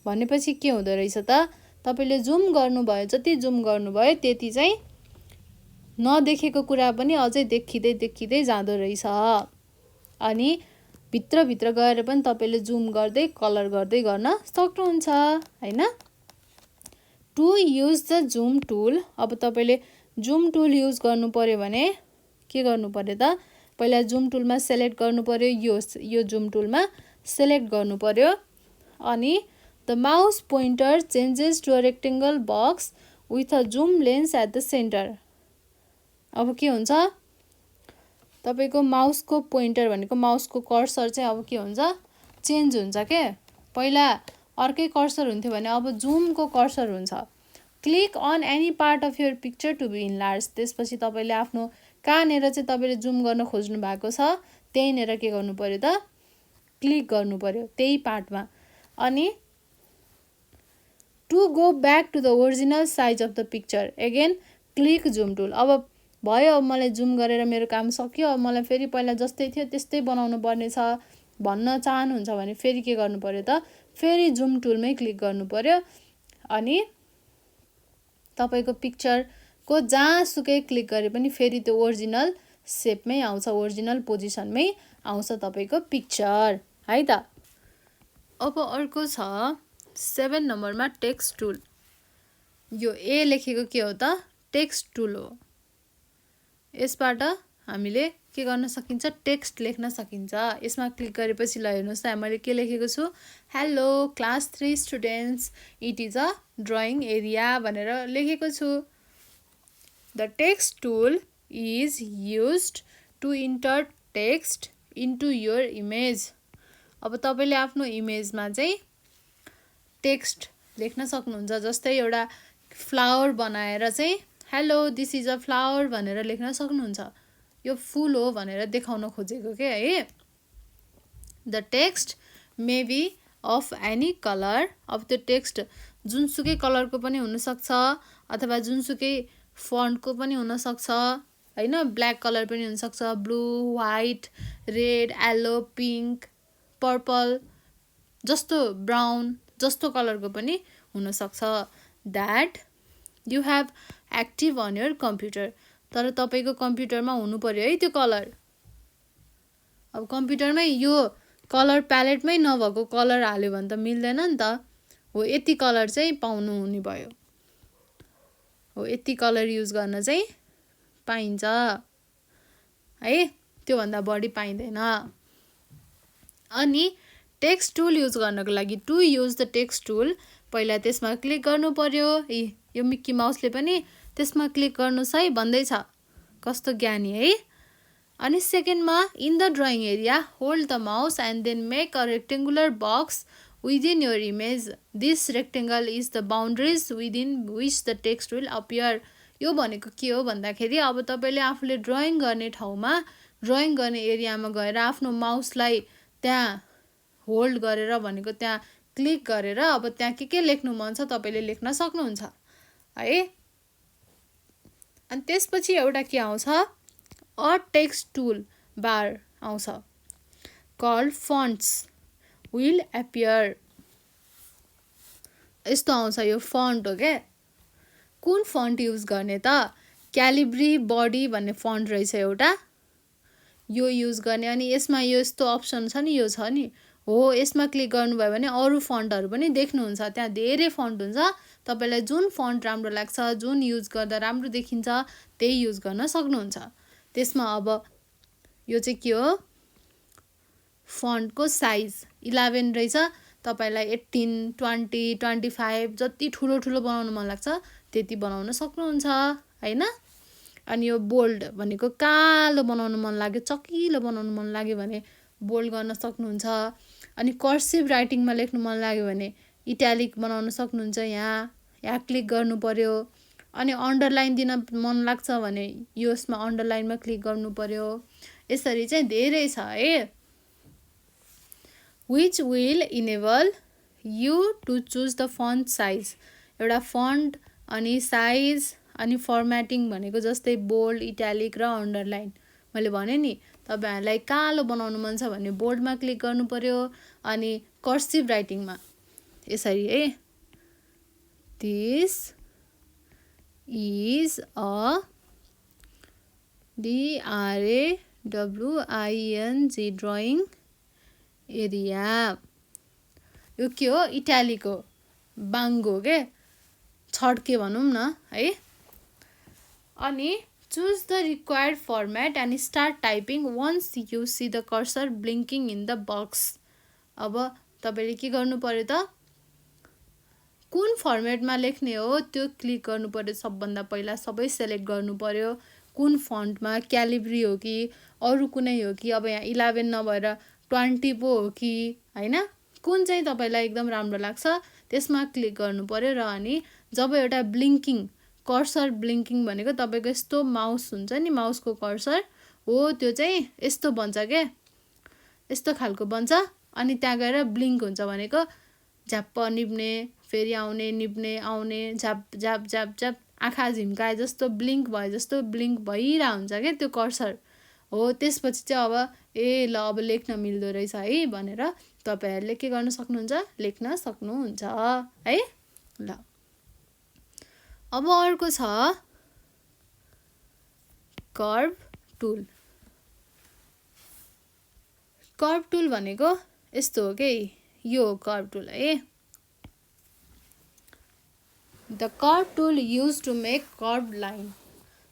भनेपछि के हुँदो रहेछ त तपाईँले जुम गर्नुभयो जति जुम गर्नुभयो त्यति चाहिँ नदेखेको कुरा पनि अझै देखिँदै देखिँदै जाँदो रहेछ अनि भित्रभित्र गएर पनि तपाईँले जुम गर्दै कलर गर्दै गर्न सक्नुहुन्छ होइन to use the zoom tool अब तपाईँले जुम टुल युज गर्नु पर्यो भने के गर्नु पर्यो त पहिला जुम टुलमा सेलेक्ट गर्नु पर्यो यो जुम टुलमा सेलेक्ट गर्नु पर्यो अनि the mouse pointer changes to a rectangle box with a zoom lens at the centre अब के हुन्छ तपाईँको माउसको पोइन्टर भनेको माउसको कर्सर चाहिँ अब के हुन्छ चेन्ज हुन्छ के पहिला अर्कै कर्सर हुन्थ्यो भने अब जुमको कर्सर हुन्छ click on any part of your picture to be enlarge त्यसपछि तपाईँले आफ्नो कहाँनिर चाहिँ तपाईँले जुम गर्न खोज्नु भएको छ त्यहीँनिर के गर्नु पर्यो त क्लिक गर्नु पर्यो त्यही पार्टमा अनि to go back to the original size of the picture again click zoom tool अब भयो अब मलाई जुम गरेर मेरो काम सक्यो अब मलाई फेरि पहिला जस्तै थियो त्यस्तै बनाउनु पर्ने छ भन्न चाहनुहुन्छ भने फेरि के गर्नु पर्यो त फेरि जुम टुलमै क्लिक गर्नु पर्यो अनि तपाईँको पिक्चरको जहाँसुकै क्लिक गरे पनि फेरि त्यो ओरिजिनल सेपमै आउँछ ओरिजिनल पोजिसनमै आउँछ तपाईँको पिक्चर है त अब अर्को छ 7 नम्बरमा टेक्स्ट टुल यो ए लेखेको के हो त टेक्स्ट टुल हो यसबाट हामीले के गर्न सकिन्छ टेक्स्ट लेख्न सकिन्छ यसमा क्लिक गरेपछि ल हेर्नुहोस् त मैले के लेखेको छु hello class 3 students it is a drawing area भनेर लेखेको छु the text tool is used to enter text into your image अब तपाईँले आफ्नो इमेजमा चाहिँ टेक्स्ट लेख्न सक्नुहुन्छ जस्तै एउटा फ्लावर बनाएर चाहिँ hello this is a flower भनेर लेख्न सक्नुहुन्छ यो फुल हो भनेर देखाउन खोजेको के है the text may be of any colour अब त्यो टेक्स्ट जुनसुकै कलरको पनि हुनसक्छ अथवा जुनसुकै फन्टको पनि हुनसक्छ होइन ब्ल्याक कलर पनि हुनसक्छ blue white red yellow pink purple जस्तो ब्राउन जस्तो कलरको पनि हुनसक्छ that you have active on your computer तर तपाईँको कम्प्युटरमा हुनु पर्यो है त्यो कलर अब कम्प्युटरमै यो कलर प्यालेटमै नभएको कलर हाल्यो भने त मिल्दैन नि त हो यति कलर चाहिँ पाउनु हुने भयो हो यति कलर युज गर्न चाहिँ पाइन्छ है त्योभन्दा बढी पाइँदैन अनि टेक्स्ट टुल युज गर्नको लागि to use the text tool पहिला त्यसमा क्लिक गर्नु पर्यो यो मिक्की माउसले पनि त्यसमा क्लिक गर्नुहोस् है भन्दैछ कस्तो ज्ञानी है अनि सेकेन्डमा in the drawing area hold the mouse and then make a rectangular box within your image this rectangle is the boundaries within which the text will appear यो भनेको के हो भन्दाखेरि अब तपाईँले आफूले ड्रइङ गर्ने ठाउँमा ड्रइङ गर्ने एरियामा गएर आफ्नो माउसलाई त्यहाँ होल्ड गरेर भनेको त्यहाँ क्लिक गरेर अब त्यहाँ के लेख्नु मन छ तपाईँले लेख्न सक्नुहुन्छ है अनि त्यसपछि एउटा के आउँछ अ टेक्स्ट टुल बार आउँछ कल्ड फन्ट्स विल एपियर यस्तो आउँछ यो फन्ट हो क्या। कुन फन्ट युज गर्ने त? क्यालिब्री बडी भन्ने फन्ट रहेछ एउटा, यो युज गर्ने। अनि यसमा यो यस्तो अप्सन छ नि, यो छ नि हो, यसमा क्लिक गर्नुभयो भने अरू फन्टहरू पनि देख्नुहुन्छ। त्यहाँ धेरै फन्ट हुन्छ, तपाईँलाई जुन फन्ट राम्रो लाग्छ, जुन युज गर्दा राम्रो देखिन्छ त्यही युज गर्न सक्नुहुन्छ। त्यसमा अब यो चाहिँ के हो, फन्टको साइज 11 रहेछ, तपाईँलाई 18, 20, 25 जति ठुलो ठुलो बनाउनु मन लाग्छ त्यति बनाउन सक्नुहुन्छ हैन। अनि यो बोल्ड भनेको कालो बनाउनु मन लाग्यो, चकिलो बनाउनु मन लाग्यो भने बोल्ड गर्न सक्नुहुन्छ। अनि कर्सिभ राइटिङमा लेख्नु मन लाग्यो भने इट्यालिक बनाउन सक्नुहुन्छ। यहाँ क्लिक गर्नु पर्यो। अनि अन्डरलाइन दिन मन लाग्छ भने यसमा अन्डरलाइनमा क्लिक गर्नु पर्यो। यसरी चाहिँ धेरै छ है। Which will enable you to choose the font size। एउटा फन्ट अनि साइज अनि फर्म्याटिङ भनेको जस्तै बोल्ड, इट्यालिक र अन्डरलाइन। मैले भने नि तपाईँहरूलाई कालो बनाउनु मन छ भने बोल्डमा क्लिक गर्नु पर्यो। अनि कर्सिभ राइटिङमा यसरी है, this is a DRAWING drawing area. यो के हो, इट्यालिक हो, बाङ्गो के, छड्के भनौँ न है। अनि choose the required format and start typing once you see the cursor blinking in the box. अब तपाईँले के गर्नु पर्यो त, कुन फर्मेटमा लेख्ने हो त्यो क्लिक गर्नु पर्यो। सबभन्दा पहिला सबै सेलेक्ट गर्नु पर्यो। कुन फन्टमा, क्यालिब्री हो कि अरू कुनै हो कि, अब यहाँ 11 नभएर 20 पो हो कि हैन, कुन चाहिँ तपाईँलाई एकदम राम्रो लाग्छ त्यसमा क्लिक गर्नु पर्यो। र अनि जब एउटा ब्लिङ्किङ, कर्सर ब्लिङ्किङ भनेको तपाईँको यस्तो माउस हुन्छ नि, माउसको कर्सर हो, त्यो चाहिँ यस्तो बन्छ क्या, यस्तो खालको बन्छ। अनि त्यहाँ गएर ब्लिङ्क हुन्छ भनेको झ्याप्प निप्ने, फेरि आउने, निप्ने, आउने, झ्याप झ्याप झ्याप झ्याप, आँखा झिम्काए जस्तो ब्लिङ्क भए जस्तो ब्लिङ्क भइरहेको हुन्छ क्या त्यो कर्सर हो। त्यसपछि चाहिँ अब ल अब लेख्न मिल्दो रहेछ है भनेर तपाईँहरूले के गर्न सक्नुहुन्छ, लेख्न सक्नुहुन्छ है। ल अब अर्को छ कर्भ टुल। कर्भ टुल भनेको यस्तो हो कि यो कर्भ टुल है। The curve tool use to make curve line.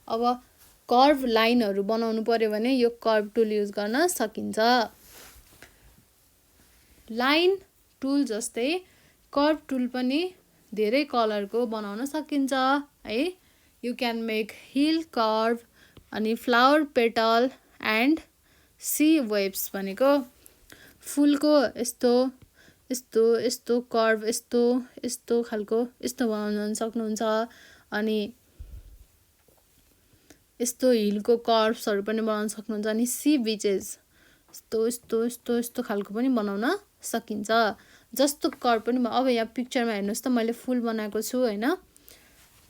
अब कर्भ लाइनहरू बनाउनु पर्यो भने यो कर्भ टुल युज गर्न सकिन्छ। लाइन टुल जस्तै कर्भ टुल पनि धेरै कलरको बनाउन सकिन्छ है। You can make hill curve अनि flower petal and sea waves भनेको फुलको यस्तो यस्तो यस्तो कर्भ, यस्तो यस्तो खालको यस्तो बनाउन सक्नुहुन्छ। अनि यस्तो हिलको कर्भ्सहरू पनि बनाउन सक्नुहुन्छ। अनि सी बिचेस यस्तो यस्तो यस्तो यस्तो खालको पनि बनाउन सकिन्छ। जस्तो कर्भ पनि, अब यहाँ पिक्चरमा हेर्नुहोस् त मैले फुल बनाएको छु हैन।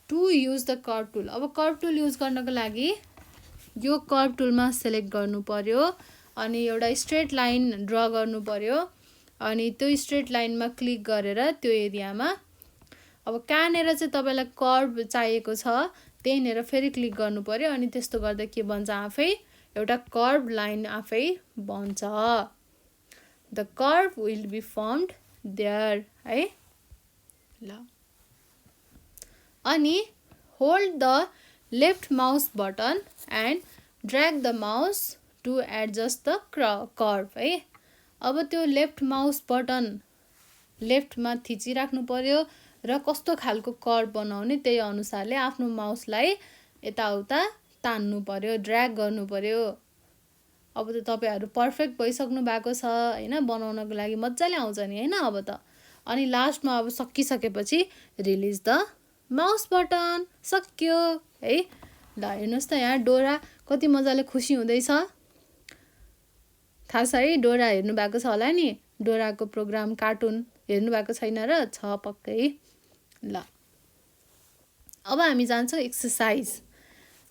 To use the curve tool. अब कर्भ टुल युज गर्नको लागि यो कर्भ टुलमा सेलेक्ट गर्नु पर्यो। अनि एउटा स्ट्रेट लाइन ड्र गर्नु पर्यो। अनि त्यो स्ट्रेट लाइनमा क्लिक गरेर त्यो एरियामा अब कहाँनिर चाहिँ तपाईँलाई कर्भ चाहिएको छ त्यहीँनिर फेरि क्लिक गर्नु पर्यो। अनि त्यस्तो गर्दा के बन्छ, आफै एउटा कर्भ लाइन आफै बन्छ। The curve will be formed there है। ल अनि hold the left mouse button and drag the mouse to adjust the curve है। अब त्यो लेफ्ट माउस बटन लेफ्टमा थिचिराख्नु पर्यो र कस्तो खालको कर्भ बनाउने त्यही अनुसारले आफ्नो माउसलाई यताउता तान्नु पर्यो, ड्र्याग गर्नु पर्यो। अब त तपाईँहरू पर्फेक्ट भइसक्नु भएको छ हैन, बनाउनको लागि मजाले आउँछ नि हैन अब त। अनि लास्टमा अब सकिसकेपछि रिलिज द माउस बटन, सक्यो है। ल हेर्नुहोस् त यहाँ डोरा कति मजाले खुसी हुँदैछ, थाहा छ है। डोरा हेर्नु भएको छ होला नि, डोराको प्रोग्राम कार्टुन हेर्नु भएको छैन र? छ पक्कै। ल अब हामी जान्छौँ एक्सर्साइज।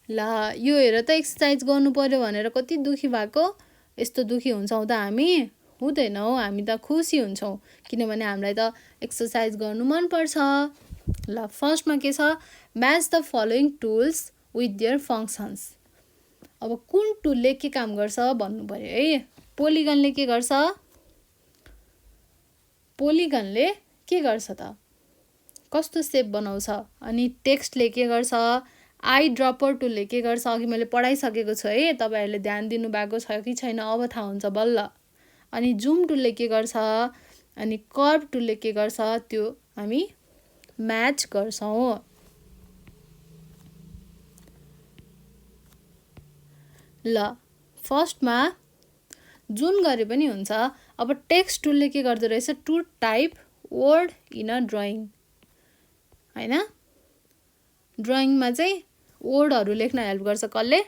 ल यो हेर त, एक्सर्साइज गर्नु पर्यो भनेर कति दुखी भएको, यस्तो दुखी हुन्छौँ त हामी हुँदैनौँ, हामी त खुसी हुन्छौँ किनभने हामीलाई त एक्सर्साइज गर्नु मनपर्छ। ल फर्स्टमा के छ, match the following tools with their functions. अब कुन टुलले के काम गर्छ भन्नु पर्यो है। पोलिगनले के गर्छ, पोलिगनले के गर्छ त, कस्तो सेप बनाउँछ। अनि टेक्स्टले के गर्छ, आई ड्रपर टुलले के गर्छ, अघि मैले पढाइसकेको छु है, तपाईँहरूले ध्यान दिनुभएको छ कि छैन अब थाहा हुन्छ बल्ल। अनि जुम टुलले के गर्छ, अनि कर्भ टुलले के गर्छ, त्यो हामी म्याच गर्छौँ। ल फर्स्टमा जुन गरे पनि हुन्छ। अब टेक्स्ट टुलले के गर्दो रहेछ, to type word in a drawing होइन। ड्रइङमा चाहिँ वर्डहरू लेख्न हेल्प गर्छ कसले,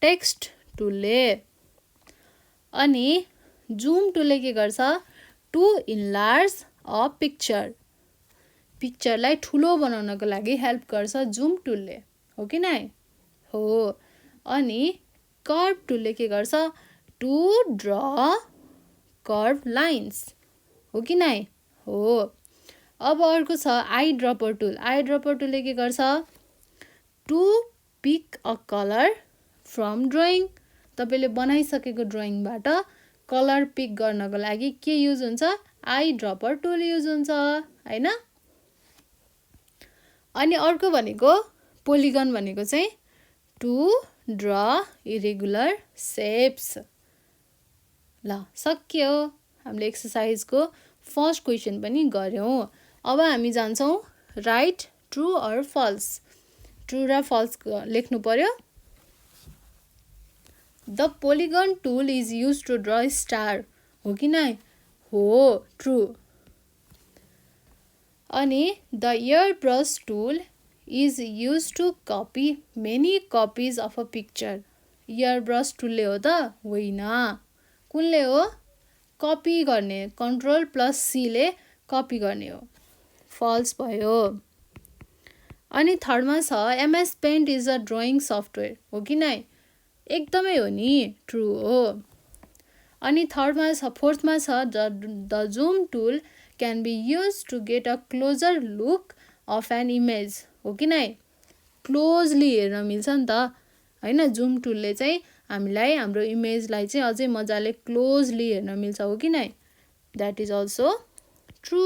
टेक्स्ट टुलले। अनि जुम टुलले के गर्छ, टु इन्लार्ज अ पिक्चर, पिक्चरलाई ठुलो बनाउनको लागि हेल्प गर्छ जुम टुलले, हो कि नै हो। अनि कर्भ टुलले के गर्छ, टु ड्र कर्भ लाइन्स, हो कि नै हो। अब अर्को छ eye dropper tool. Eye dropper टुलले के गर्छ, to pick a colour from drawing, तपाईँले बनाइसकेको ड्रइङबाट कलर पिक गर्नको लागि के युज हुन्छ, आई ड्रपर टुल युज हुन्छ होइन। अनि अर्को भनेको पोलिगन भनेको चाहिँ टु ड्र इरेगुलर सेप्स। ल सक्यो, हामीले एक्सर्साइजको फर्स्ट क्वेसन पनि गऱ्यौँ। अब हामी जान्छौँ right true or false. True र फल्स लेख्नु पर्यो। The polygon tool is use to draw star, हो कि नै हो, ट्रु। अनि the air brush tool is use to copy many copies of a picture. Air brush टुलले हो त होइन, कुनले हो, कपी गर्ने, कन्ट्रोल प्लस सीले कपी गर्ने हो, फल्स भयो। अनि थर्डमा छ MS paint is a drawing software, हो कि नै, एकदमै हो नि, ट्रु हो। अनि फोर्थमा छ the zoom tool can be use to get a closer look of an image, हो कि नै, क्लोजली हेर्न मिल्छ नि त होइन। जुम टुलले चाहिँ हामीलाई हाम्रो इमेजलाई चाहिँ अझै मजाले क्लोजली हेर्न मिल्छ, हो कि नै, द्याट इज अल्सो ट्रु।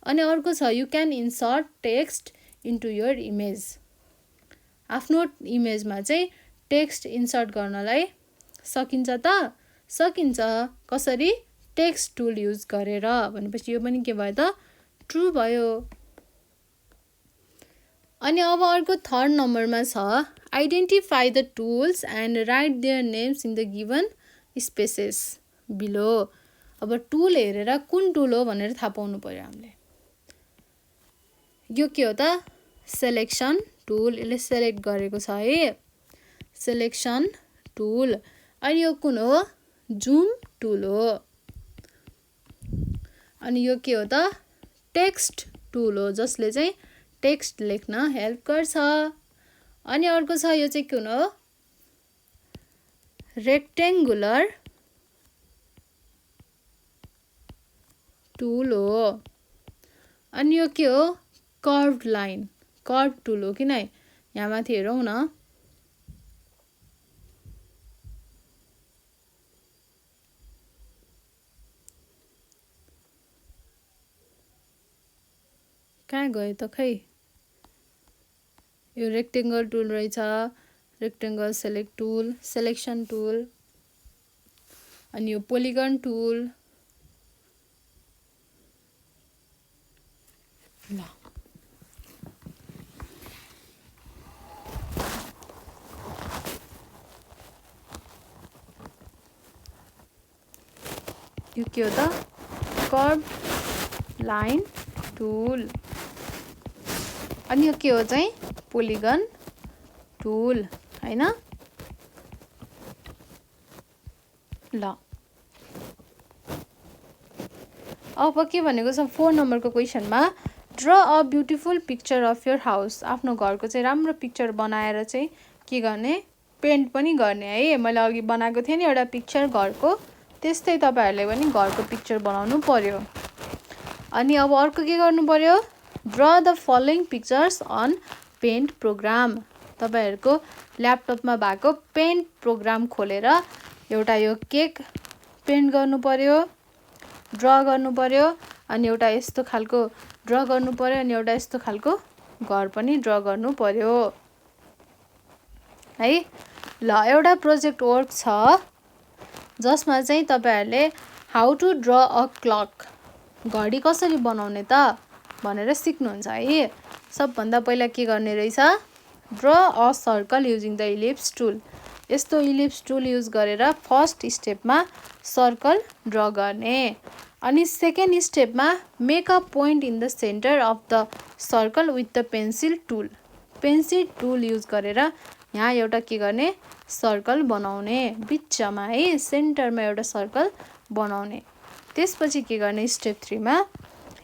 अनि अर्को छ you can insert text into your image. आफ्नो इमेजमा चाहिँ टेक्स्ट इन्सर्ट गर्नलाई सकिन्छ त, सकिन्छ। कसरी, टेक्स्ट टुल युज गरेर, भनेपछि यो पनि के भयो त, ट्रु भयो। अनि अब अर्को थर्ड नम्बरमा छ identify the tools and right their names in the given spaces below. अब टुल हेरेर कुन टुल हो भनेर थाहा पाउनु पर्यो हामीले। यो के हो त, सेलेक्सन टुल, यसले सेलेक्ट गरेको छ है, सेलेक्सन टुल। अनि यो कुन हो, जुम टुल हो। अनि यो के हो त, टेक्स्ट टुल हो, जसले चाहिँ टेक्स्ट लेख्न हेल्प गर्छ। अनि अर्को छ यो चाहिँ कुन हो, रेक्टेङ्गुलर टुल हो। अनि यो के हो, कर्भड लाइन, कर्भ टुल हो कि नै। यहाँ माथि हेरौँ न, कहाँ गयो त खै, यो रेक्टेङ्गल टुल रहेछ, rectangle select tool, selection tool. अनि यो पोलिगन टुल। ल यो के हो त, कर्भ लाइन टुल। अनि यो के हो चाहिँ, पोलिगन टुल होइन। ल अब के भनेको छ 4 नम्बरको क्वेसनमा, draw a beautiful picture of your house. आफ्नो घरको चाहिँ राम्रो पिक्चर बनाएर चाहिँ के गर्ने, पेन्ट पनि गर्ने है। मैले अघि बनाएको थिएँ नि एउटा पिक्चर घरको, त्यस्तै तपाईहरुले पनि घरको पिक्चर बनाउनु पर्यो। अनि अब अर्को के गर्नु पर्यो, draw the following pictures on paint program. तपाईहरुको ल्यापटपमा भएको पेन्ट प्रोग्राम खोलेर एउटा यो केक पेन्ट गर्नु पर्यो, ड्र गर्नु पर्यो, अनि एउटा यस्तो खालको ड्र गर्नु पर्यो, अनि एउटा यस्तो खालको घर पनि ड्र गर्नु पर्यो है। ल एउटा प्रोजेक्ट वर्क छ जसमा चाहिँ तपाईहरुले how to draw a clock, घडी कसरी बनाउने त भनेर सिक्नुहुन्छ है। सबभन्दा पहिला के गर्ने रहेछ, draw a circle using the ellipse tool. यस्तो इलिप्स टुल युज गरेर फर्स्ट स्टेपमा सर्कल ड्र गर्ने, अनि सेकेन्ड स्टेपमा make a point in the centre of the circle with the pencil tool. Pencil tool use गरेर यहाँ एउटा के गर्ने, सर्कल बनाउने, बिचमा है सेन्टरमा एउटा सर्कल बनाउने। त्यसपछि के गर्ने, स्टेप 3 मा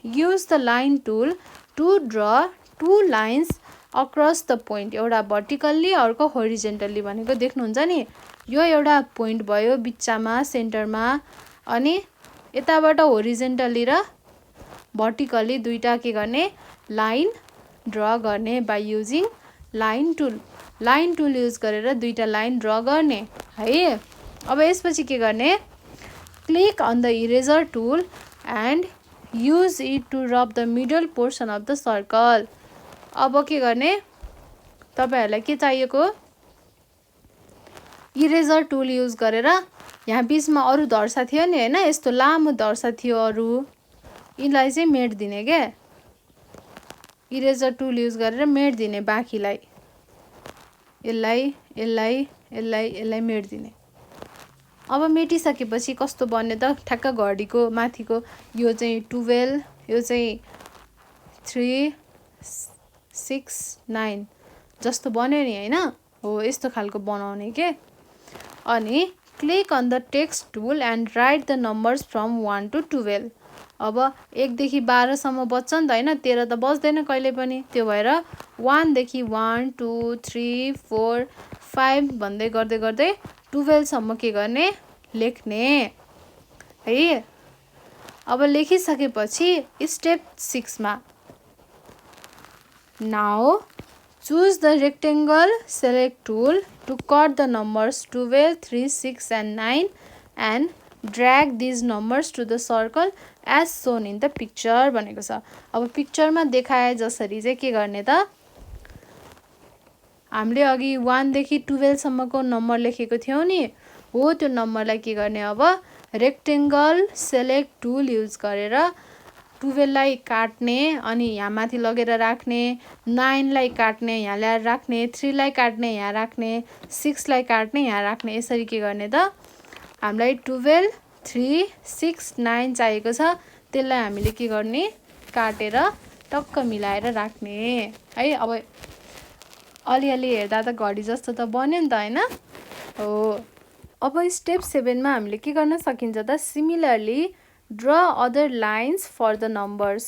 use the line tool to draw two lines across the point. एउटा भर्टिकल्ली अर्को होरिजेन्टल्ली भनेको देख्नुहुन्छ नि, यो एउटा पोइन्ट भयो बिचमा सेन्टरमा, अनि यताबाट होरिजेन्टल्ली र भर्टिकल्ली दुईटा के गर्ने, लाइन ड्र गर्ने by using line tool. Line tool use गरेर दुईटा लाइन ड्र गर्ने है। अब यसपछि के गर्ने, click on the eraser tool and use it to rub the middle portion of the circle. अब के गर्ने, तपाईहरुलाई के चाहिएको, इरेजर टुल युज गरेर यहाँ बीचमा अरु धर्सा थियो नि हैन, यस्तो लामो धर्सा थियो अरु, यिनलाई चाहिँ मेट्दिने के, इरेजर टुल युज गरेर मेट्दिने बाँकीलाई, यसलाई यसलाई यसलाई यसलाई मेट्दिने। अब मेटिसकेपछि कस्तो बन्यो त, ठ्याक्क घडीको माथिको यो चाहिँ 12, यो चाहिँ 3 6 9 जस्तो बन्यो नि हैन, हो यस्तो खालको बनाउने के। अनि click on the text tool and write the numbers from 1 to 12। अब 1 देखि 12 सम्म बच्छ नि त हैन, 13 त बच्दैन कहिले पनि, त्यो भएर 1 देखि 1 2 3 4 5 भन्दै गर्दै गर्दै 12 सम्म के गर्ने, लेख्ने है। अब लेखिसकेपछि स्टेप 6 मा now choose the rectangle select tool to cut the numbers 12 3 6 and 9 and drag these numbers to the circle as shown in the picture भनेको छ। अब पिक्चरमा देखाए जसरी चाहिँ के गर्ने त, हामीले अघि 1 देखि 12 सम्मको नम्बर लेखेको थियौ नि, हो त्यो नम्बरलाई के गर्ने, अब रेक्टेंगल सेलेक्ट टुल युज गरेर 12 लाई काट्ने, अनि यहाँ माथि लगेर राख्ने, 9 लाई काट्ने यहाँ ल्याएर राख्ने, 3 लाई काट्ने यहाँ राख्ने, 6 लाई काट्ने यहाँ राख्ने। यसरी के गर्ने त, हामीलाई 12 3 6 9 चाहिएको छ, त्यसलाई हामीले के गर्ने, काटेर टक्क मिलाएर राख्ने है। अब अलिअलि हेर्दा त घडी जस्तो त बन्यो नि त हैन, हो। अब स्टेप 7 मा हामीले के गर्न सकिन्छ त, similarly draw other lines for the numbers.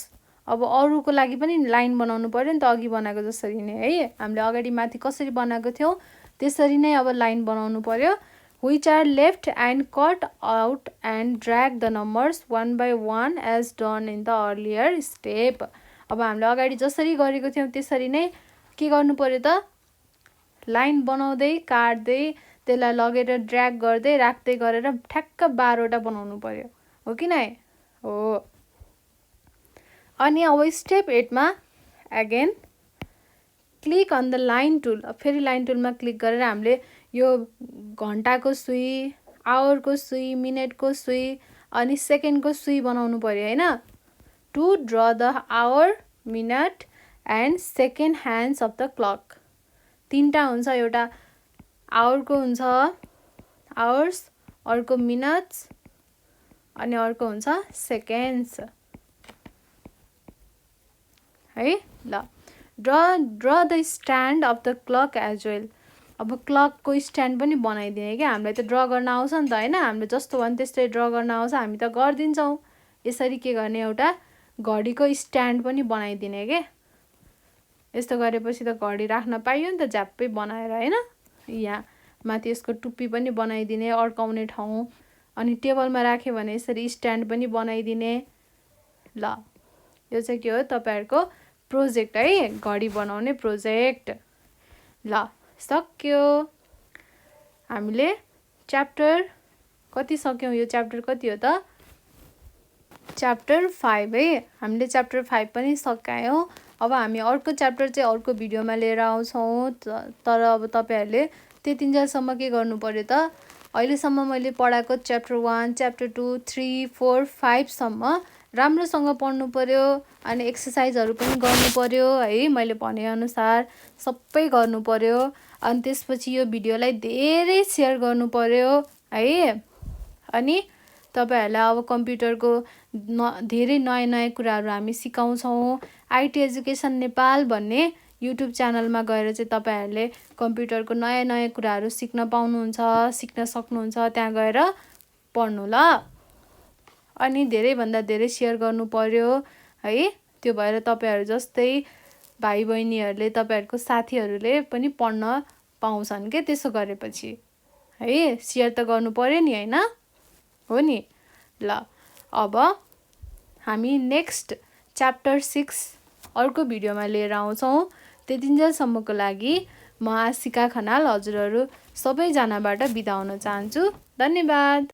अब अरूको लागि पनि लाइन बनाउनु पर्यो नि त, अघि बनाएको जसरी नै है, हामीले अगाडि माथि कसरी बनाएको थियौ त्यसरी नै अब लाइन बनाउनु पर्यो। which are left and cut out and drag the numbers one by one as done in the earlier step। अब हामीले अगाडि जसरी गरेको थियौ त्यसरी नै के गर्नु पर्यो त, लाइन बनाउँदै काट्दै त्यसलाई लगेर ड्र्याग गर्दै राख्दै गरेर ठ्याक्क 12 वटा बनाउनु पर्यो, हो कि नै, हो। अनि अब स्टेप 8 मा again click on the line tool. अब फेरि लाइन टुलमा क्लिक गरेर हामीले यो घण्टाको सुई, आवरको सुई, मिनेटको सुई अनि सेकेन्डको सुई बनाउनु पर्यो हैन, to draw the hour, minute and second hands of the clock. तीनटा हुन्छ, एउटा आवरको हुन्छ आवर्स, अर्को मिनट्स अनि अर्को हुन्छ सेकेन्ड्स है। ल draw the stand of the clock as well. अब क्लकको स्ट्यान्ड पनि बनाइदिने क्या, हामीलाई त ड्र गर्न आउँछ नि त हैन, हामीले जस्तो भने त्यस्तै ड्र गर्न आउँछ, हामी त गरिदिन्छौँ। यसरी के गर्ने, एउटा घडीको स्ट्यान्ड पनि बनाइदिने के। यस्तो गरेपछि त घडी राख्न पाइयो नि त झ्याप्पै बनाएर हैन। यहाँ माथि यसको टुप्पी पनि बनाइदिने, अड्काउने ठाउँ अनि टेबलमा राख्यो भने यसरी स्ट्यान्ड पनि बनाइदिने। ल यो चाहिँ के हो तपाईँहरूको प्रोजेक्ट है, घडी बनाउने प्रोजेक्ट। ल सक्यो। हामीले च्याप्टर कति सक्यौँ? यो च्याप्टर कति हो त? च्याप्टर 5 है। हामीले च्याप्टर 5 पनि सकायौँ। अब हामी अर्को च्याप्टर चाहिँ अर्को भिडियोमा लिएर आउँछौँ। तर अब तपाईँहरूले त्यतिन्जेलसम्म के गर्नु पर्यो त? अहिलेसम्म मैले पढाएको च्याप्टर 1, च्याप्टर 2, 3, 4, 5 सम्म राम्रोसँग पढ्नु पर्यो। अनि एक्सर्साइजहरू पनि गर्नु पर्यो है, मैले भनेअनुसार सबै गर्नु पर्यो। अनि त्यसपछि यो भिडियोलाई धेरै सेयर गर्नु पर्यो है। अनि तपाईँहरूलाई अब कम्प्युटरको धेरै नयाँ नयाँ कुराहरू हामी सिकाउँछौँ। आइटी एजुकेसन नेपाल भन्ने युट्युब च्यानलमा गएर चाहिँ तपाईँहरूले कम्प्युटरको नयाँ नयाँ कुराहरू सिक्न पाउनुहुन्छ, सिक्न सक्नुहुन्छ। त्यहाँ गएर पढ्नु ल। अनि धेरैभन्दा धेरै सेयर गर्नु पर्यो है। त्यो भएर तपाईँहरू जस्तै भाइ बहिनीहरूले, तपाईँहरूको साथीहरूले पनि पढ्न पाउँछन् के त्यसो गरेपछि है। सेयर त गर्नु पर्यो नि होइन? हो नि। ल अब हामी नेक्स्ट च्याप्टर 6 अर्को भिडियोमा लिएर आउँछौँ। त्यतिन्जेलसम्मको लागि म आशिका खनाल हजुरहरू सबैजनाबाट बिदा हुन चाहन्छु। धन्यवाद।